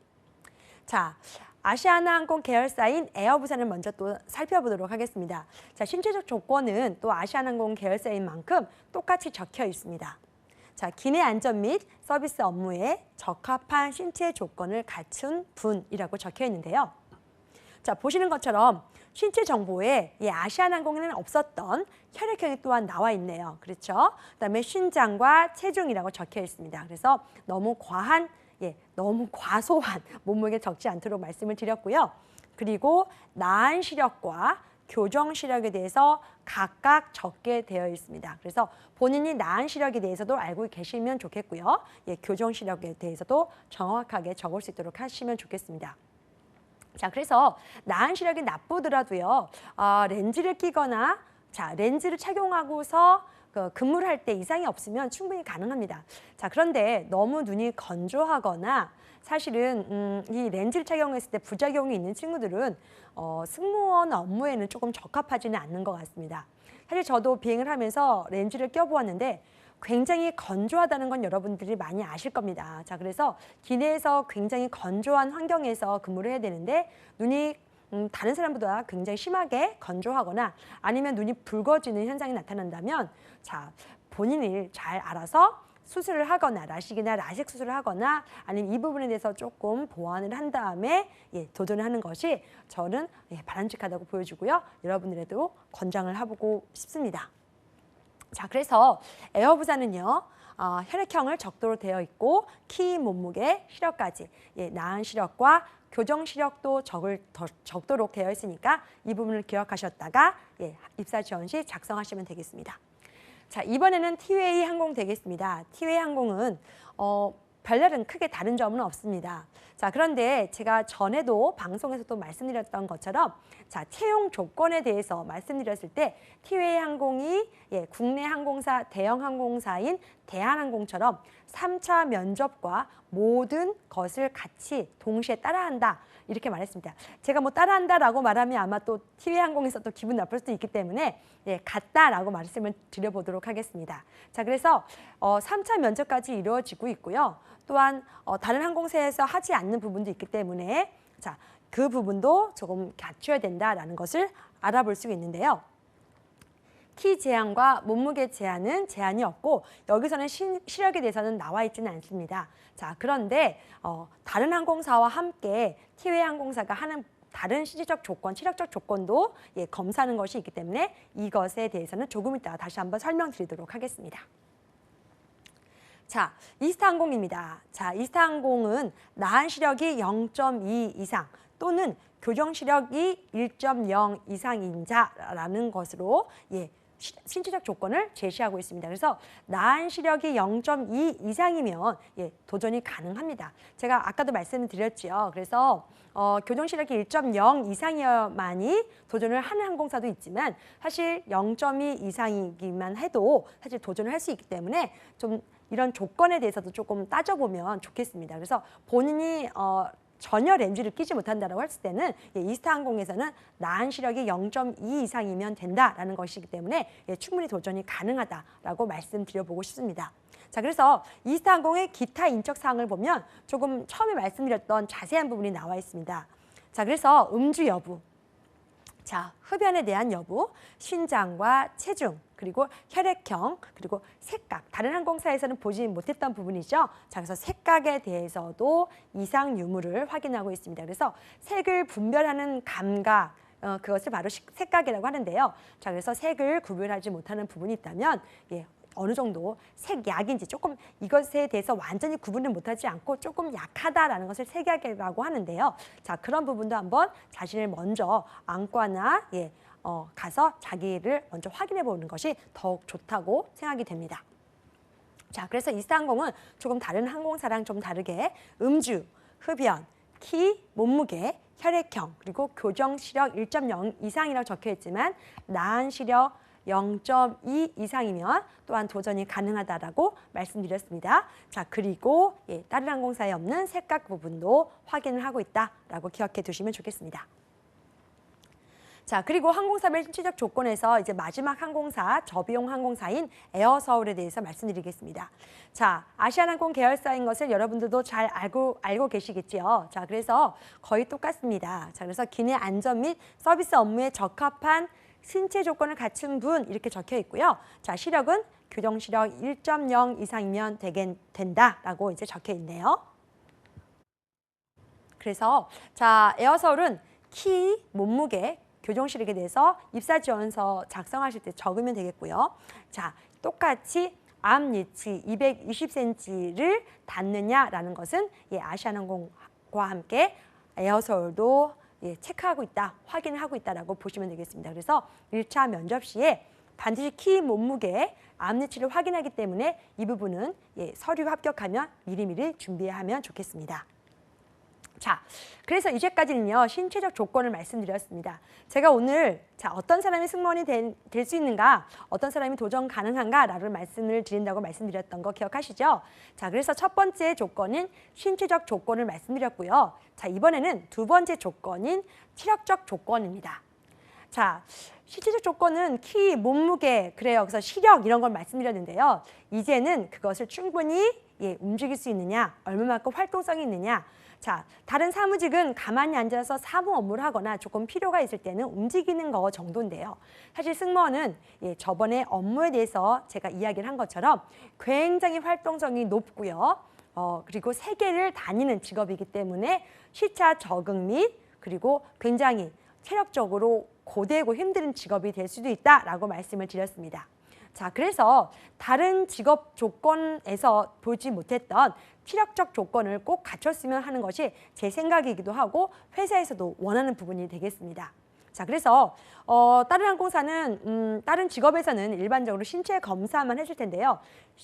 자, 아시아나항공 계열사인 에어부산을 먼저 또 살펴보도록 하겠습니다. 자, 신체적 조건은 또 아시아나항공 계열사인 만큼 똑같이 적혀 있습니다. 자, 기내 안전 및 서비스 업무에 적합한 신체 조건을 갖춘 분이라고 적혀 있는데요. 자, 보시는 것처럼 신체 정보에 아시아나항공에는 없었던 혈액형이 또한 나와 있네요. 그렇죠? 그다음에 신장과 체중이라고 적혀 있습니다. 그래서 너무 과소한 몸무게 적지 않도록 말씀을 드렸고요. 그리고 나은 시력과 교정 시력에 대해서 각각 적게 되어 있습니다. 그래서 본인이 나은 시력에 대해서도 알고 계시면 좋겠고요. 교정 시력에 대해서도 정확하게 적을 수 있도록 하시면 좋겠습니다. 자, 그래서 나은 시력이 나쁘더라도요. 렌즈를 끼거나 렌즈를 착용하고서 근무를 할 때 이상이 없으면 충분히 가능합니다. 자, 그런데 너무 눈이 건조하거나 사실은 이 렌즈를 착용했을 때 부작용이 있는 친구들은 승무원 업무에는 조금 적합하지는 않는 것 같습니다. 사실 저도 비행을 하면서 렌즈를 껴보았는데 굉장히 건조하다는 건 여러분들이 많이 아실 겁니다. 자, 그래서 기내에서 굉장히 건조한 환경에서 근무를 해야 되는데 눈이 다른 사람보다 굉장히 심하게 건조하거나 아니면 눈이 붉어지는 현상이 나타난다면 자, 본인이 잘 알아서 수술을 하거나 라식이나 라식 수술을 하거나 아니면 이 부분에 대해서 조금 보완을 한 다음에 도전을 하는 것이 저는 바람직하다고 보여주고요. 여러분들에도 권장을 해보고 싶습니다. 자, 그래서 에어부사는요. 혈액형을 적도로 되어 있고 키, 몸무게, 시력까지 나은 시력과 교정 시력도 적도록 되어 있으니까 이 부분을 기억하셨다가 입사 지원 시 작성하시면 되겠습니다. 자, 이번에는 티웨이 항공 되겠습니다. 티웨이 항공은 별다른 크게 다른 점은 없습니다. 자, 그런데 제가 전에도 방송에서도 말씀드렸던 것처럼 자, 채용 조건에 대해서 말씀드렸을 때 티웨이 항공이 국내 항공사, 대형 항공사인 대한항공처럼 3차 면접과 모든 것을 같이 동시에 따라한다. 이렇게 말했습니다. 제가 뭐 따라한다라고 말하면 아마 또 티웨이 항공에서 또 기분 나쁠 수도 있기 때문에 같다라고 말씀을 드려보도록 하겠습니다. 자, 그래서 3차 면접까지 이루어지고 있고요. 또한 다른 항공사에서 하지 않는 부분도 있기 때문에 자, 그 부분도 조금 갖춰야 된다라는 것을 알아볼 수 있는데요. 키 제한과 몸무게 제한은 제한이 없고 여기서는 시력에 대해서는 나와 있지는 않습니다. 자, 그런데 다른 항공사와 함께 티웨이 항공사가 하는 다른 실질적 조건, 체력적 조건도 검사하는 것이 있기 때문에 이것에 대해서는 조금 이따 다시 한번 설명드리도록 하겠습니다. 자, 이스타항공입니다. 자, 이스타항공은 나한 시력이 0.2 이상 또는 교정 시력이 1.0 이상인 자라는 것으로 신체적 조건을 제시하고 있습니다. 그래서 나한 시력이 0.2 이상이면 도전이 가능합니다. 제가 아까도 말씀을 드렸죠. 그래서 교정 시력이 1.0 이상이어야만이 도전을 하는 항공사도 있지만 사실 0.2 이상이기만 해도 사실 도전을 할 수 있기 때문에 좀 이런 조건에 대해서도 조금 따져보면 좋겠습니다. 그래서 본인이 전혀 렌즈를 끼지 못한다고 했을 때는 이스타항공에서는 나한 시력이 0.2 이상이면 된다라는 것이기 때문에 충분히 도전이 가능하다라고 말씀드려보고 싶습니다. 자, 그래서 이스타항공의 기타 인적 사항을 보면 조금 처음에 말씀드렸던 자세한 부분이 나와 있습니다. 자, 그래서 음주 여부, 자, 흡연에 대한 여부, 신장과 체중, 그리고 혈액형, 그리고 색각. 다른 항공사에서는 보지 못했던 부분이죠. 자, 그래서 색각에 대해서도 이상 유무를 확인하고 있습니다. 그래서 색을 분별하는 감각, 그것을 바로 색각이라고 하는데요. 자, 그래서 색을 구별하지 못하는 부분이 있다면 어느 정도 색약인지 조금 이것에 대해서 완전히 구분을 못하지 않고 조금 약하다라는 것을 색약이라고 하는데요. 자, 그런 부분도 한번 자신을 먼저 안과나 가서 자기를 먼저 확인해 보는 것이 더욱 좋다고 생각이 됩니다. 자, 그래서 이스타항공은 조금 다른 항공사랑 좀 다르게 음주, 흡연, 키, 몸무게, 혈액형, 그리고 교정 시력 1.0 이상이라고 적혀 있지만 나한 시력 0.2 이상이면 또한 도전이 가능하다라고 말씀드렸습니다. 자, 그리고 다른 항공사에 없는 색각 부분도 확인을 하고 있다라고 기억해 두시면 좋겠습니다. 자, 그리고 항공사별 신체적 조건에서 이제 마지막 항공사, 저비용 항공사인 에어서울에 대해서 말씀드리겠습니다. 자, 아시아나항공 계열사인 것을 여러분들도 잘 알고 계시겠지요. 자, 그래서 거의 똑같습니다. 자, 그래서 기내 안전 및 서비스 업무에 적합한 신체 조건을 갖춘 분 이렇게 적혀 있고요. 자, 시력은 교정 시력 1.0 이상이면 된다라고 이제 적혀 있네요. 그래서 자, 에어서울은 키, 몸무게, 교정 시력에 대해서 입사 지원서 작성하실 때 적으면 되겠고요. 자, 똑같이 암 예치 220cm를 닿느냐라는 것은 아시아나항공과 함께 에어서울도 체크하고 있다, 확인을 하고 있다라고 보시면 되겠습니다. 그래서 1차 면접 시에 반드시 키, 몸무게, 암리치를 확인하기 때문에 이 부분은 서류 합격하면 미리미리 준비하면 좋겠습니다. 자, 그래서 이제까지는요 신체적 조건을 말씀드렸습니다. 제가 오늘 자, 어떤 사람이 승무원이 될 수 있는가, 어떤 사람이 도전 가능한가라는 말씀을 드린다고 말씀드렸던 거 기억하시죠? 자, 그래서 첫 번째 조건은 신체적 조건을 말씀드렸고요. 자, 이번에는 두 번째 조건인 체력적 조건입니다. 자, 실질적 조건은 키, 몸무게, 그래요. 그래서 시력 이런 걸 말씀드렸는데요. 이제는 그것을 충분히 움직일 수 있느냐, 얼마만큼 활동성이 있느냐. 자, 다른 사무직은 가만히 앉아서 사무 업무를 하거나 조금 필요가 있을 때는 움직이는 거 정도인데요. 사실 승무원은 저번에 업무에 대해서 제가 이야기를 한 것처럼 굉장히 활동성이 높고요. 그리고 세계를 다니는 직업이기 때문에 시차 적응 및 그리고 굉장히 체력적으로 고되고 힘든 직업이 될 수도 있다라고 말씀을 드렸습니다. 자, 그래서 다른 직업 조건에서 보지 못했던 체력적 조건을 꼭 갖췄으면 하는 것이 제 생각이기도 하고 회사에서도 원하는 부분이 되겠습니다. 자, 그래서 다른 항공사는 다른 직업에서는 일반적으로 신체 검사만 해줄 텐데요.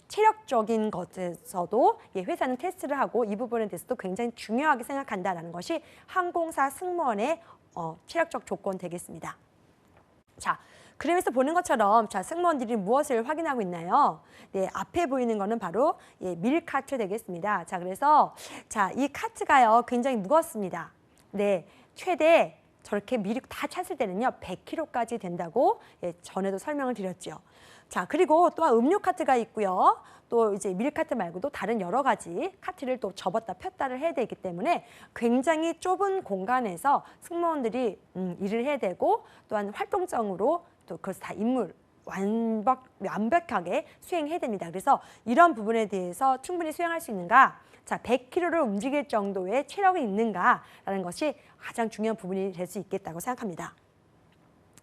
체력적인 것에서도 회사는 테스트를 하고 이 부분에 대해서도 굉장히 중요하게 생각한다는 것이 항공사 승무원의 체력적 조건 되겠습니다. 자, 그림에서 보는 것처럼 자, 승무원들이 무엇을 확인하고 있나요? 네, 앞에 보이는 거는 바로 밀카트 되겠습니다. 자, 그래서 자, 이 카트가요 굉장히 무겁습니다. 네, 최대 저렇게 미리 다 찼을 때는요 100kg까지 된다고 전에도 설명을 드렸죠. 자, 그리고 또한 음료 카트가 있고요. 또 이제 밀카트 말고도 다른 여러 가지 카트를 또 접었다 폈다를 해야 되기 때문에 굉장히 좁은 공간에서 승무원들이 일을 해야 되고 또한 활동성으로 또 그것을 다 임무를 완벽하게 수행해야 됩니다. 그래서 이런 부분에 대해서 충분히 수행할 수 있는가? 자, 100kg를 움직일 정도의 체력이 있는가라는 것이 가장 중요한 부분이 될 수 있겠다고 생각합니다.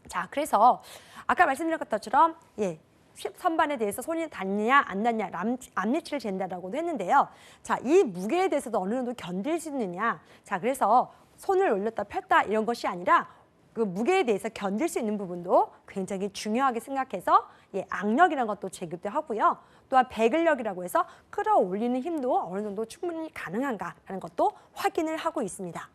자, 그래서 아까 말씀드린 것처럼 선반에 대해서 손이 닿느냐 안 닿느냐 앞니치를 잰다라고도 했는데요. 자, 이 무게에 대해서도 어느 정도 견딜 수 있느냐. 자, 그래서 손을 올렸다 폈다 이런 것이 아니라 그 무게에 대해서 견딜 수 있는 부분도 굉장히 중요하게 생각해서 악력이라는 것도 제기도 하고요. 또한 배근력이라고 해서 끌어올리는 힘도 어느 정도 충분히 가능한가라는 것도 확인을 하고 있습니다.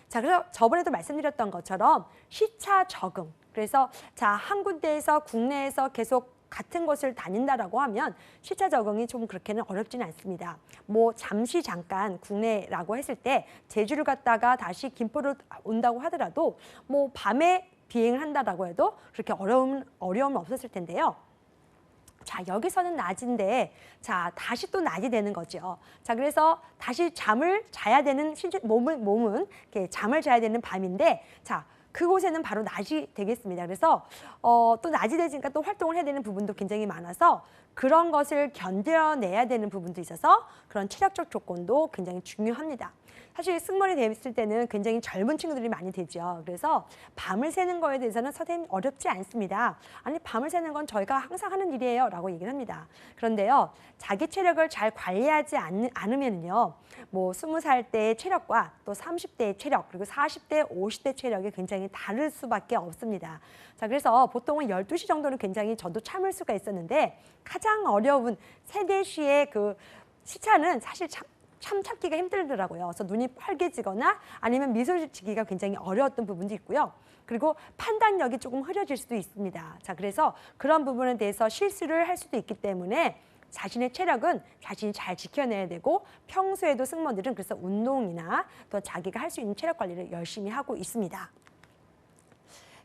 자, 그래서 저번에도 말씀드렸던 것처럼 시차 적응. 그래서 자, 한 군데에서 국내에서 계속 같은 곳을 다닌다라고 하면 시차 적응이 좀 그렇게는 어렵지는 않습니다. 뭐 잠시 잠깐 국내라고 했을 때 제주를 갔다가 다시 김포를 온다고 하더라도 뭐 밤에 비행을 한다라고 해도 그렇게 어려움은 없었을 텐데요. 자, 여기서는 낮인데 자, 다시 또 낮이 되는 거죠. 자, 그래서 다시 잠을 자야 되는 몸은 이렇게 잠을 자야 되는 밤인데 자, 그곳에는 바로 낮이 되겠습니다. 그래서 또 낮이 되니까 또 활동을 해야 되는 부분도 굉장히 많아서 그런 것을 견뎌내야 되는 부분도 있어서 그런 체력적 조건도 굉장히 중요합니다. 사실 승무원이 됐을 때는 굉장히 젊은 친구들이 많이 되죠. 그래서 밤을 새는 거에 대해서는 선생님 어렵지 않습니다. 아니, 밤을 새는 건 저희가 항상 하는 일이에요 라고 얘기를 합니다. 그런데요, 자기 체력을 잘 관리하지 않으면요, 뭐 20살 때의 체력과 또 30대의 체력 그리고 40대, 50대 체력이 굉장히 다를 수밖에 없습니다. 자, 그래서 보통은 12시 정도는 굉장히 저도 참을 수가 있었는데 가장 어려운 3, 4시의 그 시차는 사실 참 참기가 힘들더라고요. 그래서 눈이 빨개지거나 아니면 미소를 지기가 굉장히 어려웠던 부분도 있고요. 그리고 판단력이 조금 흐려질 수도 있습니다. 자, 그래서 그런 부분에 대해서 실수를 할 수도 있기 때문에 자신의 체력은 자신이 잘 지켜내야 되고 평소에도 승무원들은 그래서 운동이나 또 자기가 할 수 있는 체력 관리를 열심히 하고 있습니다.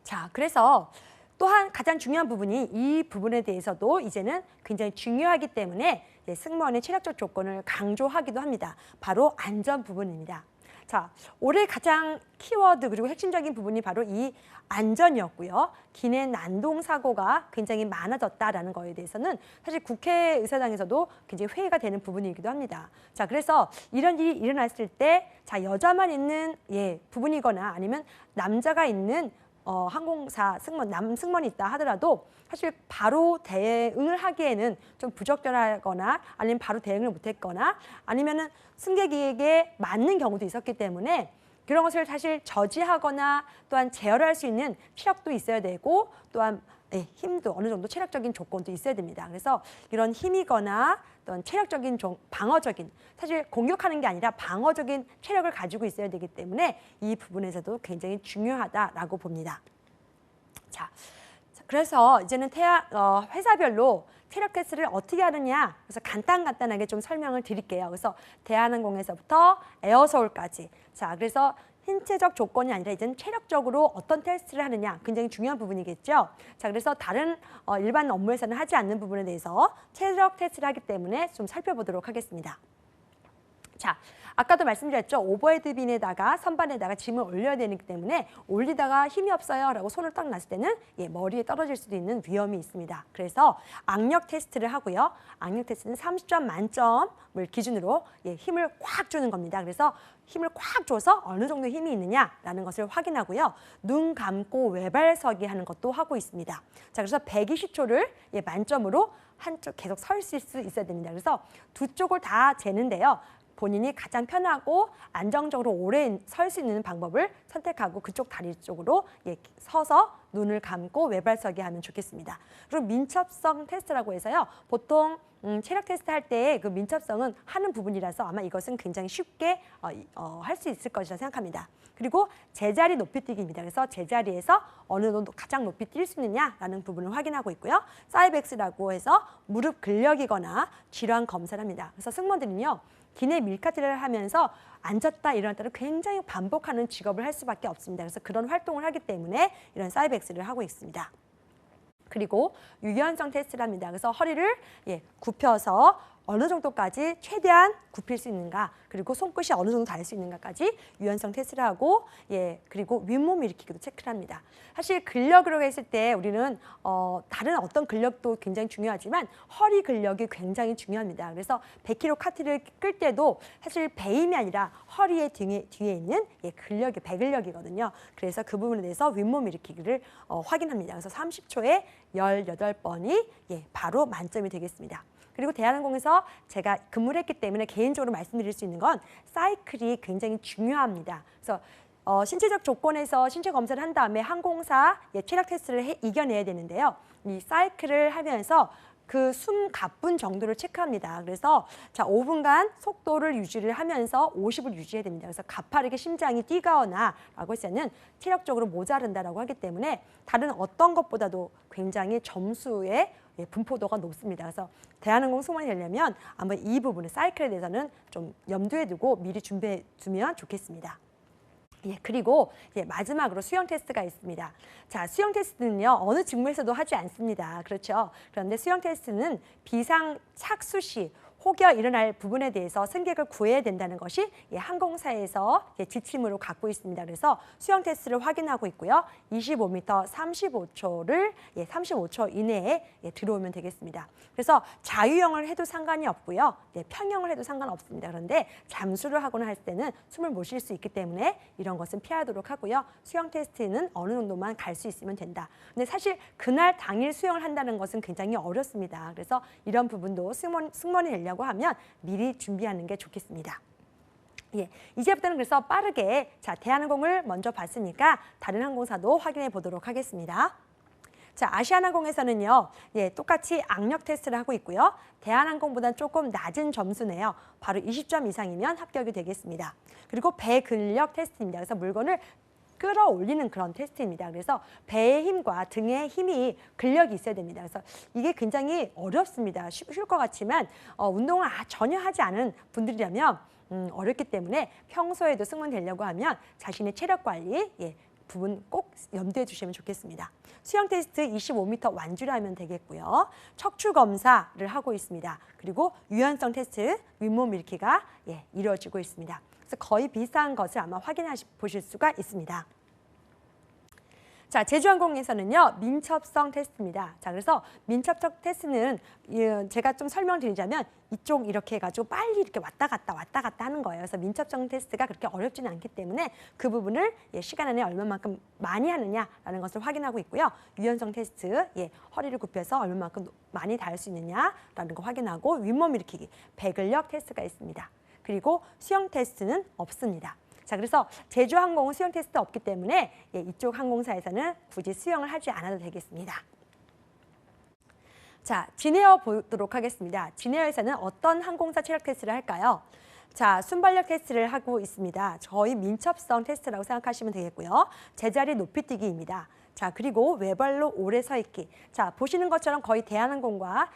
자, 그래서 또한 가장 중요한 부분이 이 부분에 대해서도 이제는 굉장히 중요하기 때문에 승무원의 체력적 조건을 강조하기도 합니다. 바로 안전 부분입니다. 자, 올해 가장 키워드 그리고 핵심적인 부분이 바로 이 안전이었고요. 기내 난동 사고가 굉장히 많아졌다라는 거에 대해서는 사실 국회의사당에서도 굉장히 회의가 되는 부분이기도 합니다. 자, 그래서 이런 일이 일어났을 때 자, 여자만 있는 부분이거나 아니면 남자가 있는 항공사 남 승무원이 있다 하더라도 사실 바로 대응을 하기에는 좀 부적절하거나 아니면 바로 대응을 못했거나 아니면은 승객에게 맞는 경우도 있었기 때문에 그런 것을 사실 저지하거나 또한 제어할 수 있는 체력도 있어야 되고 또한 힘도 어느 정도 체력적인 조건도 있어야 됩니다. 그래서 이런 힘이거나 어떤 체력적인 방어적인 사실 공격하는 게 아니라 방어적인 체력을 가지고 있어야 되기 때문에 이 부분에서도 굉장히 중요하다라고 봅니다. 자, 그래서 이제는 회사별로 체력 테스트를 어떻게 하느냐 그래서 간단하게 좀 설명을 드릴게요. 그래서 대한항공에서부터 에어서울까지 자, 그래서 신체적 조건이 아니라 이제는 체력적으로 어떤 테스트를 하느냐 굉장히 중요한 부분이겠죠. 자, 그래서 다른 일반 업무에서는 하지 않는 부분에 대해서 체력 테스트를 하기 때문에 좀 살펴보도록 하겠습니다. 자, 아까도 말씀드렸죠. 오버헤드 빈에다가 선반에다가 짐을 올려야 되기 때문에 올리다가 힘이 없어요 라고 손을 딱 놨을 때는 머리에 떨어질 수도 있는 위험이 있습니다. 그래서 악력 테스트를 하고요. 악력 테스트는 30점 만점을 기준으로 힘을 꽉 주는 겁니다. 그래서 힘을 꽉 줘서 어느 정도 힘이 있느냐라는 것을 확인하고요. 눈 감고 외발서기 하는 것도 하고 있습니다. 자, 그래서 120초를 만점으로 한쪽 계속 설 수 있어야 됩니다. 그래서 두 쪽을 다 재는데요. 본인이 가장 편하고 안정적으로 오래 설 수 있는 방법을 선택하고 그쪽 다리 쪽으로 서서 눈을 감고 외발서기 하면 좋겠습니다. 그리고 민첩성 테스트라고 해서요. 보통 체력 테스트 할 때 그 민첩성은 하는 부분이라서 아마 이것은 굉장히 쉽게 할 수 있을 것이라 생각합니다. 그리고 제자리 높이뛰기입니다. 그래서 제자리에서 어느 정도 가장 높이 뛸 수 있느냐라는 부분을 확인하고 있고요. 사이벡스라고 해서 무릎 근력이거나 질환 검사를 합니다. 그래서 승무원들은요. 기내 밀카트를 하면서 앉았다 일어났다를 굉장히 반복하는 직업을 할 수밖에 없습니다. 그래서 그런 활동을 하기 때문에 이런 사이벡스를 하고 있습니다. 그리고 유연성 테스트를 합니다. 그래서 허리를 굽혀서 어느 정도까지 최대한 굽힐 수 있는가, 그리고 손끝이 어느 정도 닿을 수 있는가까지 유연성 테스트를 하고, 그리고 윗몸 일으키기도 체크를 합니다. 사실 근력으로 했을 때 우리는 다른 어떤 근력도 굉장히 중요하지만 허리 근력이 굉장히 중요합니다. 그래서 100kg 카트를 끌 때도 사실 배임이 아니라 허리의 뒤에 있는 근력이 배근력이거든요. 그래서 그 부분에 대해서 윗몸 일으키기를 확인합니다. 그래서 30초에 18번이 바로 만점이 되겠습니다. 그리고 대한항공에서 제가 근무를 했기 때문에 개인적으로 말씀드릴 수 있는 건 사이클이 굉장히 중요합니다. 그래서 신체적 조건에서 신체 검사를 한 다음에 항공사 체력 테스트를 이겨내야 되는데요. 이 사이클을 하면서 그 숨 가쁜 정도를 체크합니다. 그래서 자 5분간 속도를 유지를 하면서 50을 유지해야 됩니다. 그래서 가파르게 심장이 뛰거나 라고 했을 때는 체력적으로 모자른다라고 하기 때문에 다른 어떤 것보다도 굉장히 점수의 분포도가 높습니다. 그래서 대한항공 승무원이 되려면 아마 이 부분을 사이클에 대해서는 좀 염두에 두고 미리 준비해 두면 좋겠습니다. 그리고 마지막으로 수영 테스트가 있습니다. 자, 수영 테스트는요, 어느 직무에서도 하지 않습니다. 그렇죠? 그런데 수영 테스트는 비상 착수 시 혹여 일어날 부분에 대해서 승객을 구해야 된다는 것이 항공사에서 지침으로 갖고 있습니다. 그래서 수영 테스트를 확인하고 있고요. 25m 35초를 35초 이내에 들어오면 되겠습니다. 그래서 자유형을 해도 상관이 없고요. 평형을 해도 상관없습니다. 그런데 잠수를 하거나 할 때는 숨을 못 쉴 수 있기 때문에 이런 것은 피하도록 하고요. 수영 테스트는 어느 정도만 갈 수 있으면 된다. 근데 사실 그날 당일 수영을 한다는 것은 굉장히 어렵습니다. 그래서 이런 부분도 승무원이 되려고 하면 미리 준비하는 게 좋겠습니다. 이제부터는 그래서 빠르게 대한항공을 먼저 봤으니까 다른 항공사도 확인해 보도록 하겠습니다. 자, 아시아나항공에서는요, 똑같이 악력 테스트를 하고 있고요. 대한항공보다는 조금 낮은 점수네요. 바로 20점 이상이면 합격이 되겠습니다. 그리고 배근력 테스트입니다. 그래서 물건을 끌어올리는 그런 테스트입니다. 그래서 배의 힘과 등의 힘이 근력이 있어야 됩니다. 그래서 이게 굉장히 어렵습니다. 쉬울 것 같지만 운동을 전혀 하지 않은 분들이라면 어렵기 때문에 평소에도 승무원 되려고 하면 자신의 체력 관리 부분 꼭 염두에 두시면 좋겠습니다. 수영 테스트 25m 완주를 하면 되겠고요. 척추 검사를 하고 있습니다. 그리고 유연성 테스트, 윗몸 일으키가 이루어지고 있습니다. 그래서 거의 비슷한 것을 아마 보실 수가 있습니다. 자, 제주항공에서는요, 민첩성 테스트입니다. 자, 그래서 민첩성 테스트는 제가 좀 설명드리자면 이쪽 이렇게 해가지고 빨리 이렇게 왔다 갔다 하는 거예요. 그래서 민첩성 테스트가 그렇게 어렵지는 않기 때문에 그 부분을 시간 안에 얼마만큼 많이 하느냐라는 것을 확인하고 있고요. 유연성 테스트, 허리를 굽혀서 얼마만큼 많이 닿을 수 있느냐라는 거 확인하고 윗몸 일으키기, 배근력 테스트가 있습니다. 그리고 수영 테스트는 없습니다. 자, 그래서 제주항공은 수영 테스트 없기 때문에 이쪽 항공사에서는 굳이 수영을 하지 않아도 되겠습니다. 자, 진에어 보도록 하겠습니다. 진에어에서는 어떤 항공사 체력 테스트를 할까요? 자, 순발력 테스트를 하고 있습니다. 저희 민첩성 테스트라고 생각하시면 되겠고요. 제자리 높이뛰기입니다. 자, 그리고 외발로 오래 서 있기. 자, 보시는 것처럼 거의 대한항공과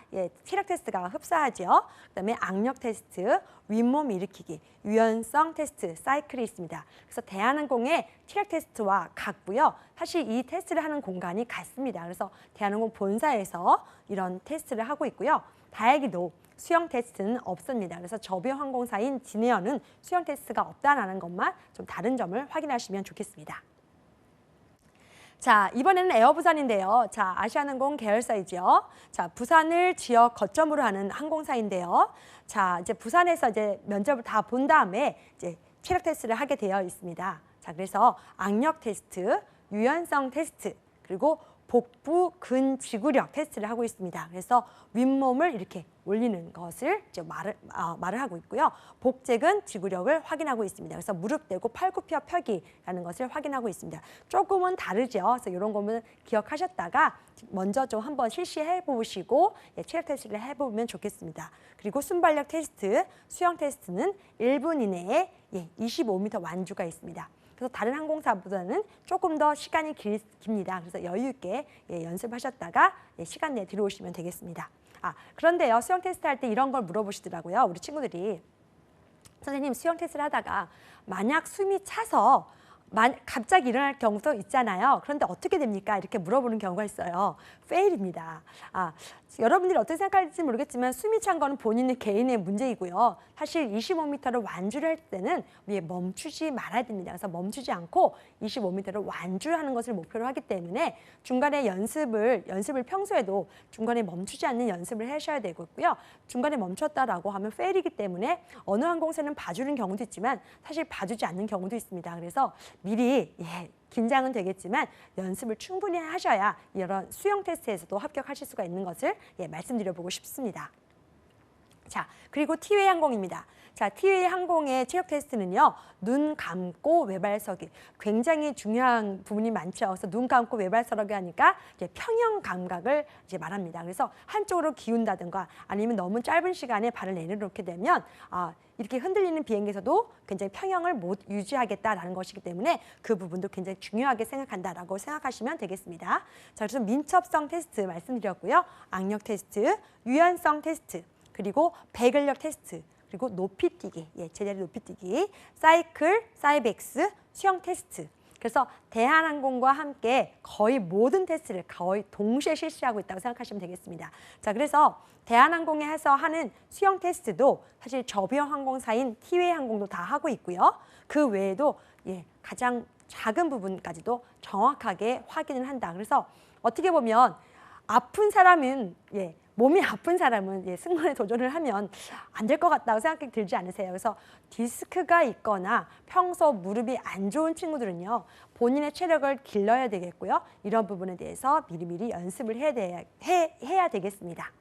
체력 테스트가 흡사하죠. 그다음에 악력 테스트, 윗몸 일으키기, 유연성 테스트, 사이클이 있습니다. 그래서 대한항공의 체력 테스트와 같고요. 사실 이 테스트를 하는 공간이 같습니다. 그래서 대한항공 본사에서 이런 테스트를 하고 있고요. 다행히도 수영 테스트는 없습니다. 그래서 저비용 항공사인 진에어는 수영 테스트가 없다는 것만 좀 다른 점을 확인하시면 좋겠습니다. 자, 이번에는 에어 부산인데요. 자, 아시아나항공 계열사이죠. 자, 부산을 지역 거점으로 하는 항공사인데요. 자, 이제 부산에서 이제 면접을 다 본 다음에 이제 체력 테스트를 하게 되어 있습니다. 자, 그래서 악력 테스트, 유연성 테스트, 그리고 복부 근지구력 테스트를 하고 있습니다. 그래서 윗몸을 이렇게 올리는 것을 이제 말을 하고 있고요. 복제근 지구력을 확인하고 있습니다. 그래서 무릎 대고 팔굽혀 펴기라는 것을 확인하고 있습니다. 조금은 다르죠. 그래서 이런 거는 기억하셨다가 먼저 좀 한번 실시해 보시고 체력 테스트를 해보면 좋겠습니다. 그리고 순발력 테스트, 수영 테스트는 1분 이내에 25m 완주가 있습니다. 그래서 다른 항공사보다는 조금 더 시간이 깁니다. 그래서 여유 있게 연습하셨다가 시간 내에 들어오시면 되겠습니다. 그런데요, 수영 테스트 할 때 이런 걸 물어보시더라고요. 우리 친구들이. 선생님, 수영 테스트를 하다가 만약 숨이 차서 갑자기 일어날 경우도 있잖아요. 그런데 어떻게 됩니까? 이렇게 물어보는 경우가 있어요. 페일입니다. 여러분들이 어떻게 생각할지 모르겠지만 숨이 찬 거는 본인의 개인의 문제이고요. 사실 25m를 완주를 할 때는 멈추지 말아야 됩니다. 그래서 멈추지 않고 25m를 완주하는 것을 목표로 하기 때문에 중간에 연습을 평소에도 중간에 멈추지 않는 연습을 하셔야 되고요. 중간에 멈췄다라고 하면 페일이기 때문에 어느 항공사는 봐주는 경우도 있지만 사실 봐주지 않는 경우도 있습니다. 그래서 미리 긴장은 되겠지만 연습을 충분히 하셔야 이런 수영 테스트에서도 합격하실 수가 있는 것을 말씀드려보고 싶습니다. 자, 그리고 티웨이 항공입니다. 자, 티웨이 항공의 체력 테스트는요, 눈 감고 외발 서기 굉장히 중요한 부분이 많죠. 그래서 눈 감고 외발 서기 하니까 이제 평형 감각을 이제 말합니다. 그래서 한쪽으로 기운다든가 아니면 너무 짧은 시간에 발을 내려놓게 되면 이렇게 흔들리는 비행기에서도 굉장히 평형을 못 유지하겠다라는 것이기 때문에 그 부분도 굉장히 중요하게 생각한다라고 생각하시면 되겠습니다. 자, 그래서 민첩성 테스트 말씀드렸고요. 악력 테스트, 유연성 테스트, 그리고 배근력 테스트, 그리고 높이뛰기, 제자리 높이뛰기, 사이클, 사이벡스, 수영 테스트. 그래서 대한항공과 함께 거의 모든 테스트를 거의 동시에 실시하고 있다고 생각하시면 되겠습니다. 자, 그래서 대한항공에서 하는 수영 테스트도 사실 저비용 항공사인 티웨이 항공도 다 하고 있고요. 그 외에도 가장 작은 부분까지도 정확하게 확인을 한다. 그래서 어떻게 보면 아픈 사람은 몸이 아픈 사람은 승무원에 도전을 하면 안 될 것 같다고 생각이 들지 않으세요? 그래서 디스크가 있거나 평소 무릎이 안 좋은 친구들은요, 본인의 체력을 길러야 되겠고요. 이런 부분에 대해서 미리미리 연습을 해야 되겠습니다.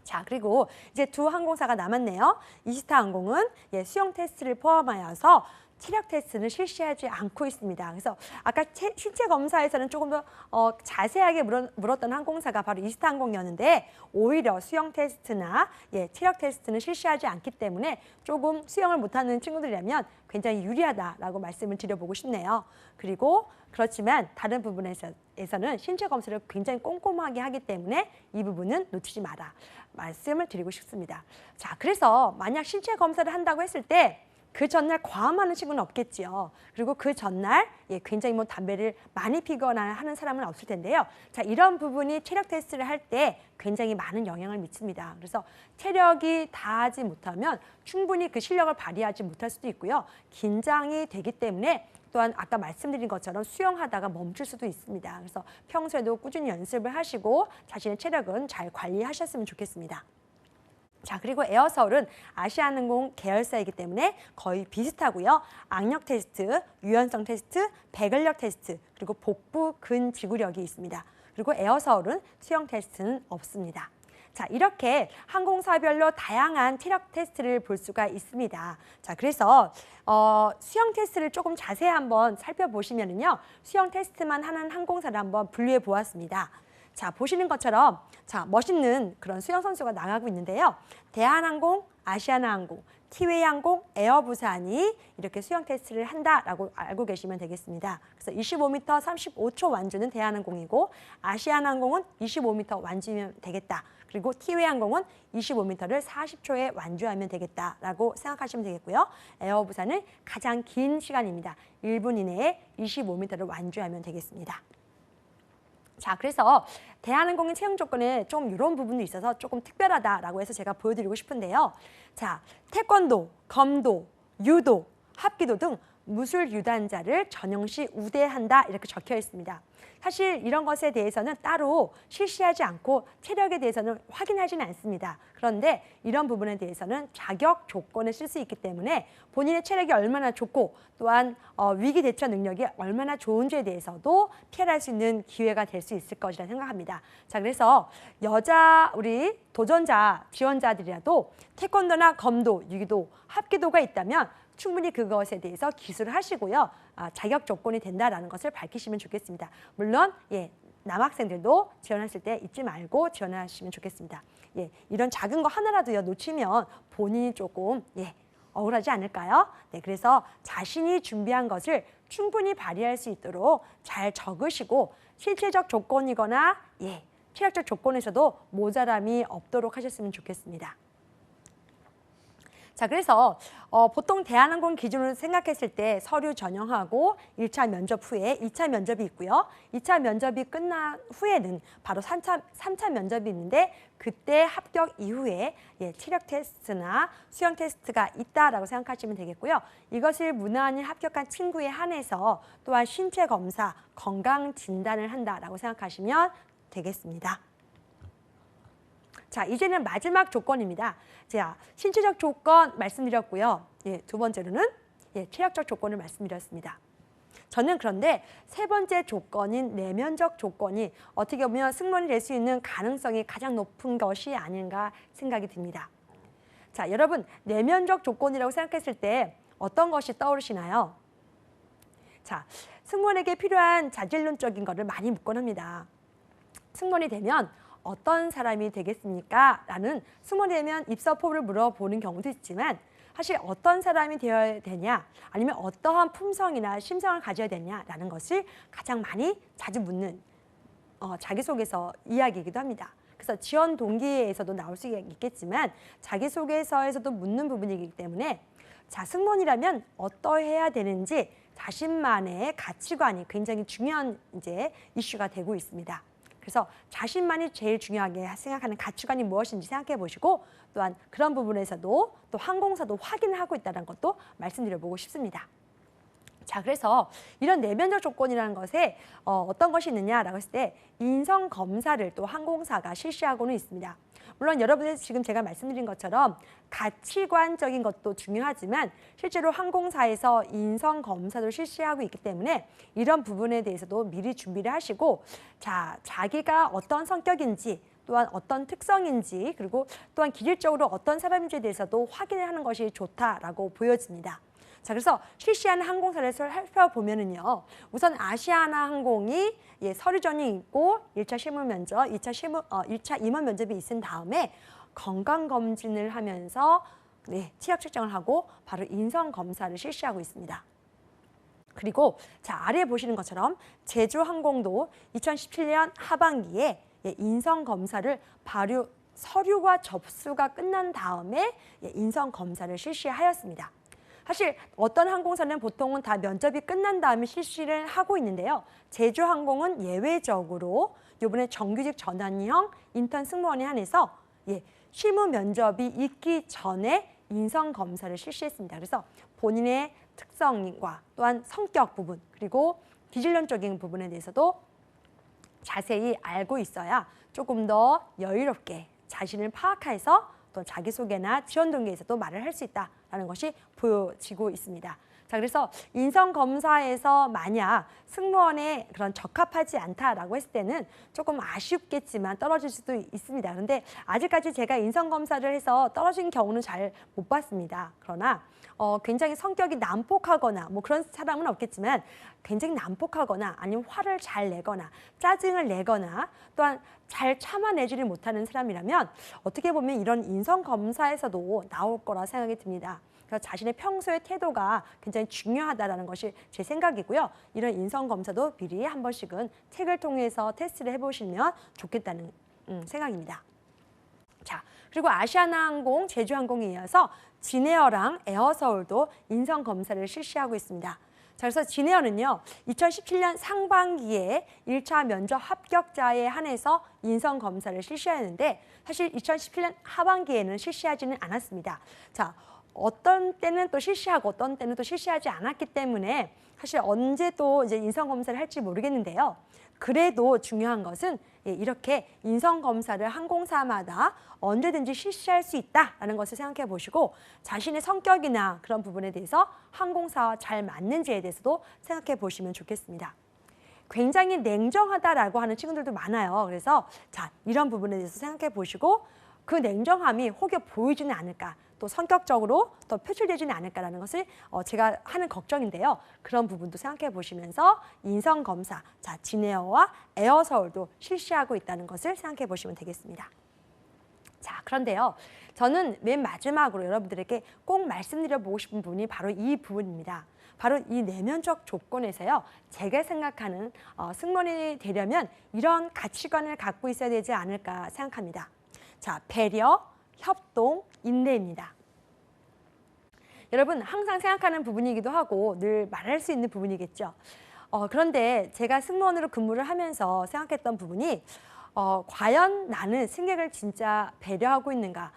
자, 그리고 이제 두 항공사가 남았네요. 이시타 항공은 수영 테스트를 포함하여서 체력 테스트는 실시하지 않고 있습니다. 그래서 아까 신체 검사에서는 조금 더 자세하게 물었던 항공사가 바로 이시타 항공이었는데 오히려 수영 테스트나 체력 테스트는 실시하지 않기 때문에 조금 수영을 못하는 친구들이라면 굉장히 유리하다라고 말씀을 드려보고 싶네요. 그리고 그렇지만 다른 부분에서는 신체 검사를 굉장히 꼼꼼하게 하기 때문에 이 부분은 놓치지 마라 말씀을 드리고 싶습니다. 자, 그래서 만약 신체 검사를 한다고 했을 때 그 전날 과음하는 친구는 없겠지요. 그리고 그 전날 굉장히 담배를 많이 피거나 하는 사람은 없을 텐데요. 자, 이런 부분이 체력 테스트를 할 때 굉장히 많은 영향을 미칩니다. 그래서 체력이 다하지 못하면 충분히 그 실력을 발휘하지 못할 수도 있고요. 긴장이 되기 때문에 또한 아까 말씀드린 것처럼 수영하다가 멈출 수도 있습니다. 그래서 평소에도 꾸준히 연습을 하시고 자신의 체력은 잘 관리하셨으면 좋겠습니다. 자, 그리고 에어서울은 아시아나항공 계열사이기 때문에 거의 비슷하고요. 악력 테스트, 유연성 테스트, 배근력 테스트, 그리고 복부 근지구력이 있습니다. 그리고 에어서울은 수영 테스트는 없습니다. 자, 이렇게 항공사별로 다양한 체력 테스트를 볼 수가 있습니다. 자, 그래서 수영 테스트를 조금 자세히 한번 살펴보시면요. 수영 테스트만 하는 항공사를 한번 분류해 보았습니다. 자, 보시는 것처럼 멋있는 그런 수영 선수가 나가고 있는데요. 대한항공, 아시아나항공, 티웨이항공, 에어부산이 이렇게 수영 테스트를 한다라고 알고 계시면 되겠습니다. 그래서 25m 35초 완주는 대한항공이고 아시아나항공은 25m 완주면 되겠다. 그리고 티웨이항공은 25m를 40초에 완주하면 되겠다라고 생각하시면 되겠고요. 에어부산은 가장 긴 시간입니다. 1분 이내에 25m를 완주하면 되겠습니다. 자, 그래서 대한항공의 채용 조건에 좀 이런 부분도 있어서 조금 특별하다라고 해서 제가 보여드리고 싶은데요. 자, 태권도, 검도, 유도, 합기도 등 무술 유단자를 전형시 우대한다 이렇게 적혀 있습니다. 사실 이런 것에 대해서는 따로 실시하지 않고 체력에 대해서는 확인하지는 않습니다. 그런데 이런 부분에 대해서는 자격 조건에 쓸 수 있기 때문에 본인의 체력이 얼마나 좋고 또한 위기 대처 능력이 얼마나 좋은지에 대해서도 피할수 있는 기회가 될 수 있을 것이라 생각합니다. 자, 그래서 여자 우리 도전자 지원자들이라도 태권도나 검도, 유도, 합기도가 있다면 충분히 그것에 대해서 기술을 하시고요. 자격 조건이 된다라는 것을 밝히시면 좋겠습니다. 물론 남학생들도 지원하실 때 잊지 말고 지원하시면 좋겠습니다. 이런 작은 거 하나라도요 놓치면 본인이 조금 억울하지 않을까요? 그래서 자신이 준비한 것을 충분히 발휘할 수 있도록 잘 적으시고 실질적 조건이거나 체력적 조건에서도 모자람이 없도록 하셨으면 좋겠습니다. 자, 그래서 보통 대한항공 기준으로 생각했을 때 서류 전형하고 1차 면접 후에 2차 면접이 있고요. 2차 면접이 끝난 후에는 바로 3차 면접이 있는데 그때 합격 이후에 체력 테스트나 수영 테스트가 있다라고 생각하시면 되겠고요. 이것을 무난히 합격한 친구에 한해서 또한 신체 검사, 건강 진단을 한다라고 생각하시면 되겠습니다. 자, 이제는 마지막 조건입니다. 자, 신체적 조건 말씀드렸고요. 두 번째로는 체력적 조건을 말씀드렸습니다. 저는 그런데 세 번째 조건인 내면적 조건이 어떻게 보면 승무원이 될 수 있는 가능성이 가장 높은 것이 아닌가 생각이 듭니다. 자, 여러분 내면적 조건이라고 생각했을 때 어떤 것이 떠오르시나요? 자, 승무원에게 필요한 자질론적인 것을 많이 묻곤 합니다. 승무원이 되면 어떤 사람이 되겠습니까? 라는 승무원이 되면 입사포부를 물어보는 경우도 있지만 사실 어떤 사람이 되어야 되냐 아니면 어떠한 품성이나 심성을 가져야 되냐라는 것을 가장 많이 자주 묻는 자기소개서 이야기이기도 합니다. 그래서 지원 동기에서도 나올 수 있겠지만 자기소개서에서도 묻는 부분이기 때문에 자, 승무원이라면 어떠해야 되는지 자신만의 가치관이 굉장히 중요한 이슈가 되고 있습니다. 그래서 자신만이 제일 중요하게 생각하는 가치관이 무엇인지 생각해 보시고 또한 그런 부분에서도 또 항공사도 확인을 하고 있다는 것도 말씀드려보고 싶습니다. 자, 그래서 이런 내면적 조건이라는 것에 어떤 것이 있느냐라고 했을 때 인성 검사를 또 항공사가 실시하고는 있습니다. 물론 여러분들 지금 제가 말씀드린 것처럼 가치관적인 것도 중요하지만 실제로 항공사에서 인성 검사도 실시하고 있기 때문에 이런 부분에 대해서도 미리 준비를 하시고 자, 자기가 어떤 성격인지 또한 어떤 특성인지 그리고 또한 기질적으로 어떤 사람인지에 대해서도 확인을 하는 것이 좋다라고 보여집니다. 자, 그래서 실시하는 항공사를 살펴보면은요. 우선 아시아나 항공이 서류전이 있고 1차 실무 면접, 1차 임원 면접이 있은 다음에 건강검진을 하면서 체력 측정을 하고 바로 인성검사를 실시하고 있습니다. 그리고 자, 아래 보시는 것처럼 제주항공도 2017년 하반기에 인성검사를 바로 서류가 접수가 끝난 다음에 인성검사를 실시하였습니다. 사실 어떤 항공사는 보통은 다 면접이 끝난 다음에 실시를 하고 있는데요. 제주항공은 예외적으로 이번에 정규직 전환형 인턴 승무원에 한해서 실무 면접이 있기 전에 인성검사를 실시했습니다. 그래서 본인의 특성과 또한 성격 부분 그리고 기질론적인 부분에 대해서도 자세히 알고 있어야 조금 더 여유롭게 자신을 파악해서 또 자기소개나 지원 동기에서도 말을 할 수 있다는 것이 보여지고 있습니다. 자, 그래서 인성검사에서 만약 승무원에 그런 적합하지 않다라고 했을 때는 조금 아쉽겠지만 떨어질 수도 있습니다. 그런데 아직까지 제가 인성검사를 해서 떨어진 경우는 잘 못 봤습니다. 그러나 굉장히 성격이 난폭하거나 뭐 그런 사람은 없겠지만 굉장히 난폭하거나 아니면 화를 잘 내거나 짜증을 내거나 또한 잘 참아내지를 못하는 사람이라면 어떻게 보면 이런 인성검사에서도 나올 거라 생각이 듭니다. 그래서 자신의 평소의 태도가 굉장히 중요하다는 것이 제 생각이고요. 이런 인성검사도 미리 한 번씩은 책을 통해서 테스트를 해보시면 좋겠다는 생각입니다. 자, 그리고 아시아나항공, 제주항공에 이어서 진에어랑 에어서울도 인성검사를 실시하고 있습니다. 자, 그래서 진에어는요, 2017년 상반기에 1차 면접 합격자에 한해서 인성검사를 실시하였는데 사실 2017년 하반기에는 실시하지는 않았습니다. 자, 어떤 때는 또 실시하고 어떤 때는 또 실시하지 않았기 때문에 사실 언제 또 이제 인성검사를 할지 모르겠는데요. 그래도 중요한 것은 이렇게 인성검사를 항공사마다 언제든지 실시할 수 있다는 것을 생각해 보시고 자신의 성격이나 그런 부분에 대해서 항공사와 잘 맞는지에 대해서도 생각해 보시면 좋겠습니다. 굉장히 냉정하다라고 하는 친구들도 많아요. 그래서 자, 이런 부분에 대해서 생각해 보시고 그 냉정함이 혹여 보이지는 않을까, 또 성격적으로 더 표출되지는 않을까라는 것을 제가 하는 걱정인데요. 그런 부분도 생각해 보시면서 인성검사, 자, 진에어와 에어서울도 실시하고 있다는 것을 생각해 보시면 되겠습니다. 자, 그런데요. 저는 맨 마지막으로 여러분들에게 꼭 말씀드려보고 싶은 부분이 바로 이 부분입니다. 바로 이 내면적 조건에서요. 제가 생각하는 승무원이 되려면 이런 가치관을 갖고 있어야 되지 않을까 생각합니다. 자, 배려, 협동, 인내입니다. 여러분 항상 생각하는 부분이기도 하고 늘 말할 수 있는 부분이겠죠. 그런데 제가 승무원으로 근무를 하면서 생각했던 부분이 과연 나는 승객을 진짜 배려하고 있는가?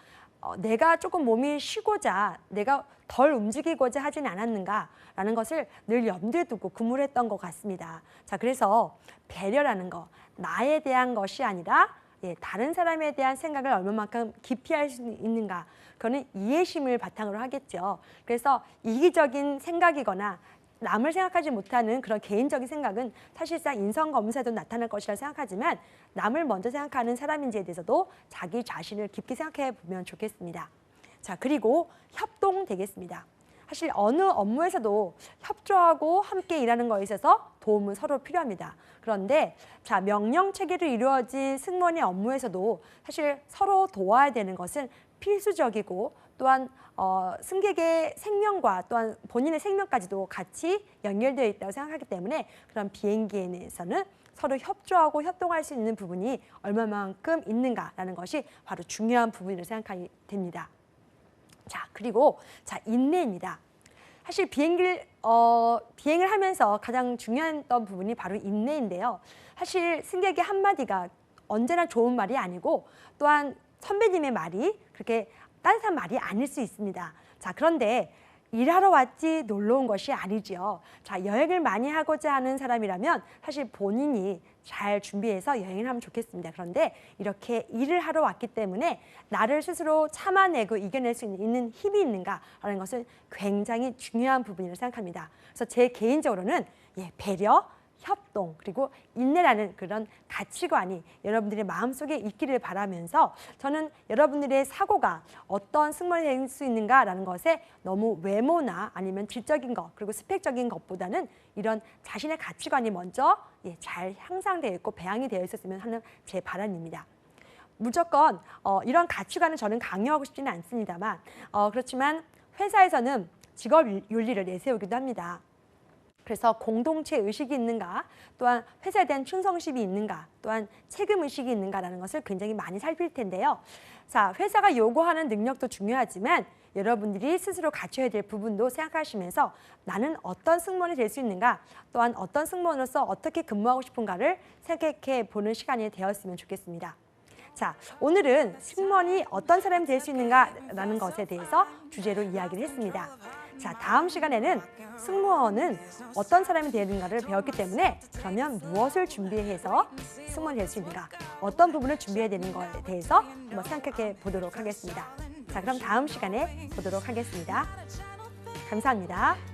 내가 조금 몸이 쉬고자 내가 덜 움직이고자 하진 않았는가라는 것을 늘 염두에 두고 근무를 했던 것 같습니다. 자, 그래서 배려라는 거, 나에 대한 것이 아니라 다른 사람에 대한 생각을 얼마만큼 깊이 할 수 있는가, 그거는 이해심을 바탕으로 하겠죠. 그래서 이기적인 생각이거나 남을 생각하지 못하는 그런 개인적인 생각은 사실상 인성검사에도 나타날 것이라 생각하지만 남을 먼저 생각하는 사람인지에 대해서도 자기 자신을 깊게 생각해 보면 좋겠습니다. 자, 그리고 협동 되겠습니다. 사실 어느 업무에서도 협조하고 함께 일하는 것에 있어서 도움은 서로 필요합니다. 그런데 자, 명령체계로 이루어진 승무원의 업무에서도 사실 서로 도와야 되는 것은 필수적이고 또한 승객의 생명과 또한 본인의 생명까지도 같이 연결되어 있다고 생각하기 때문에 그런 비행기에 대해서는 서로 협조하고 협동할 수 있는 부분이 얼마만큼 있는가라는 것이 바로 중요한 부분이라고 생각이 됩니다. 자, 그리고 자, 인내입니다. 사실 비행을 하면서 가장 중요했던 부분이 바로 인내인데요. 사실 승객의 한마디가 언제나 좋은 말이 아니고 또한 선배님의 말이 그렇게 따뜻한 말이 아닐 수 있습니다. 자, 그런데 일하러 왔지 놀러 온 것이 아니죠. 자, 여행을 많이 하고자 하는 사람이라면 사실 본인이 잘 준비해서 여행을 하면 좋겠습니다. 그런데 이렇게 일을 하러 왔기 때문에 나를 스스로 참아내고 이겨낼 수 있는 힘이 있는가라는 것은 굉장히 중요한 부분이라고 생각합니다. 그래서 제 개인적으로는 배려, 협동 그리고 인내라는 그런 가치관이 여러분들의 마음속에 있기를 바라면서 저는 여러분들의 사고가 어떤 승무원이 될 수 있는가라는 것에 너무 외모나 아니면 질적인 것 그리고 스펙적인 것보다는 이런 자신의 가치관이 먼저 잘 향상되어 있고 배양이 되어 있었으면 하는 제 바람입니다. 무조건 이런 가치관을 저는 강요하고 싶지는 않습니다만 그렇지만 회사에서는 직업 윤리를 내세우기도 합니다. 그래서 공동체 의식이 있는가, 또한 회사에 대한 충성심이 있는가, 또한 책임 의식이 있는가라는 것을 굉장히 많이 살필 텐데요. 자, 회사가 요구하는 능력도 중요하지만 여러분들이 스스로 갖춰야 될 부분도 생각하시면서 나는 어떤 승무원이 될 수 있는가, 또한 어떤 승무원으로서 어떻게 근무하고 싶은가를 생각해 보는 시간이 되었으면 좋겠습니다. 자, 오늘은 승무원이 어떤 사람이 될 수 있는가라는 것에 대해서 주제로 이야기를 했습니다. 자, 다음 시간에는 승무원은 어떤 사람이 되는가를 배웠기 때문에 그러면 무엇을 준비해서 승무원이 될 수 있는가, 어떤 부분을 준비해야 되는 것에 대해서 한번 생각해 보도록 하겠습니다. 자, 그럼 다음 시간에 보도록 하겠습니다. 감사합니다.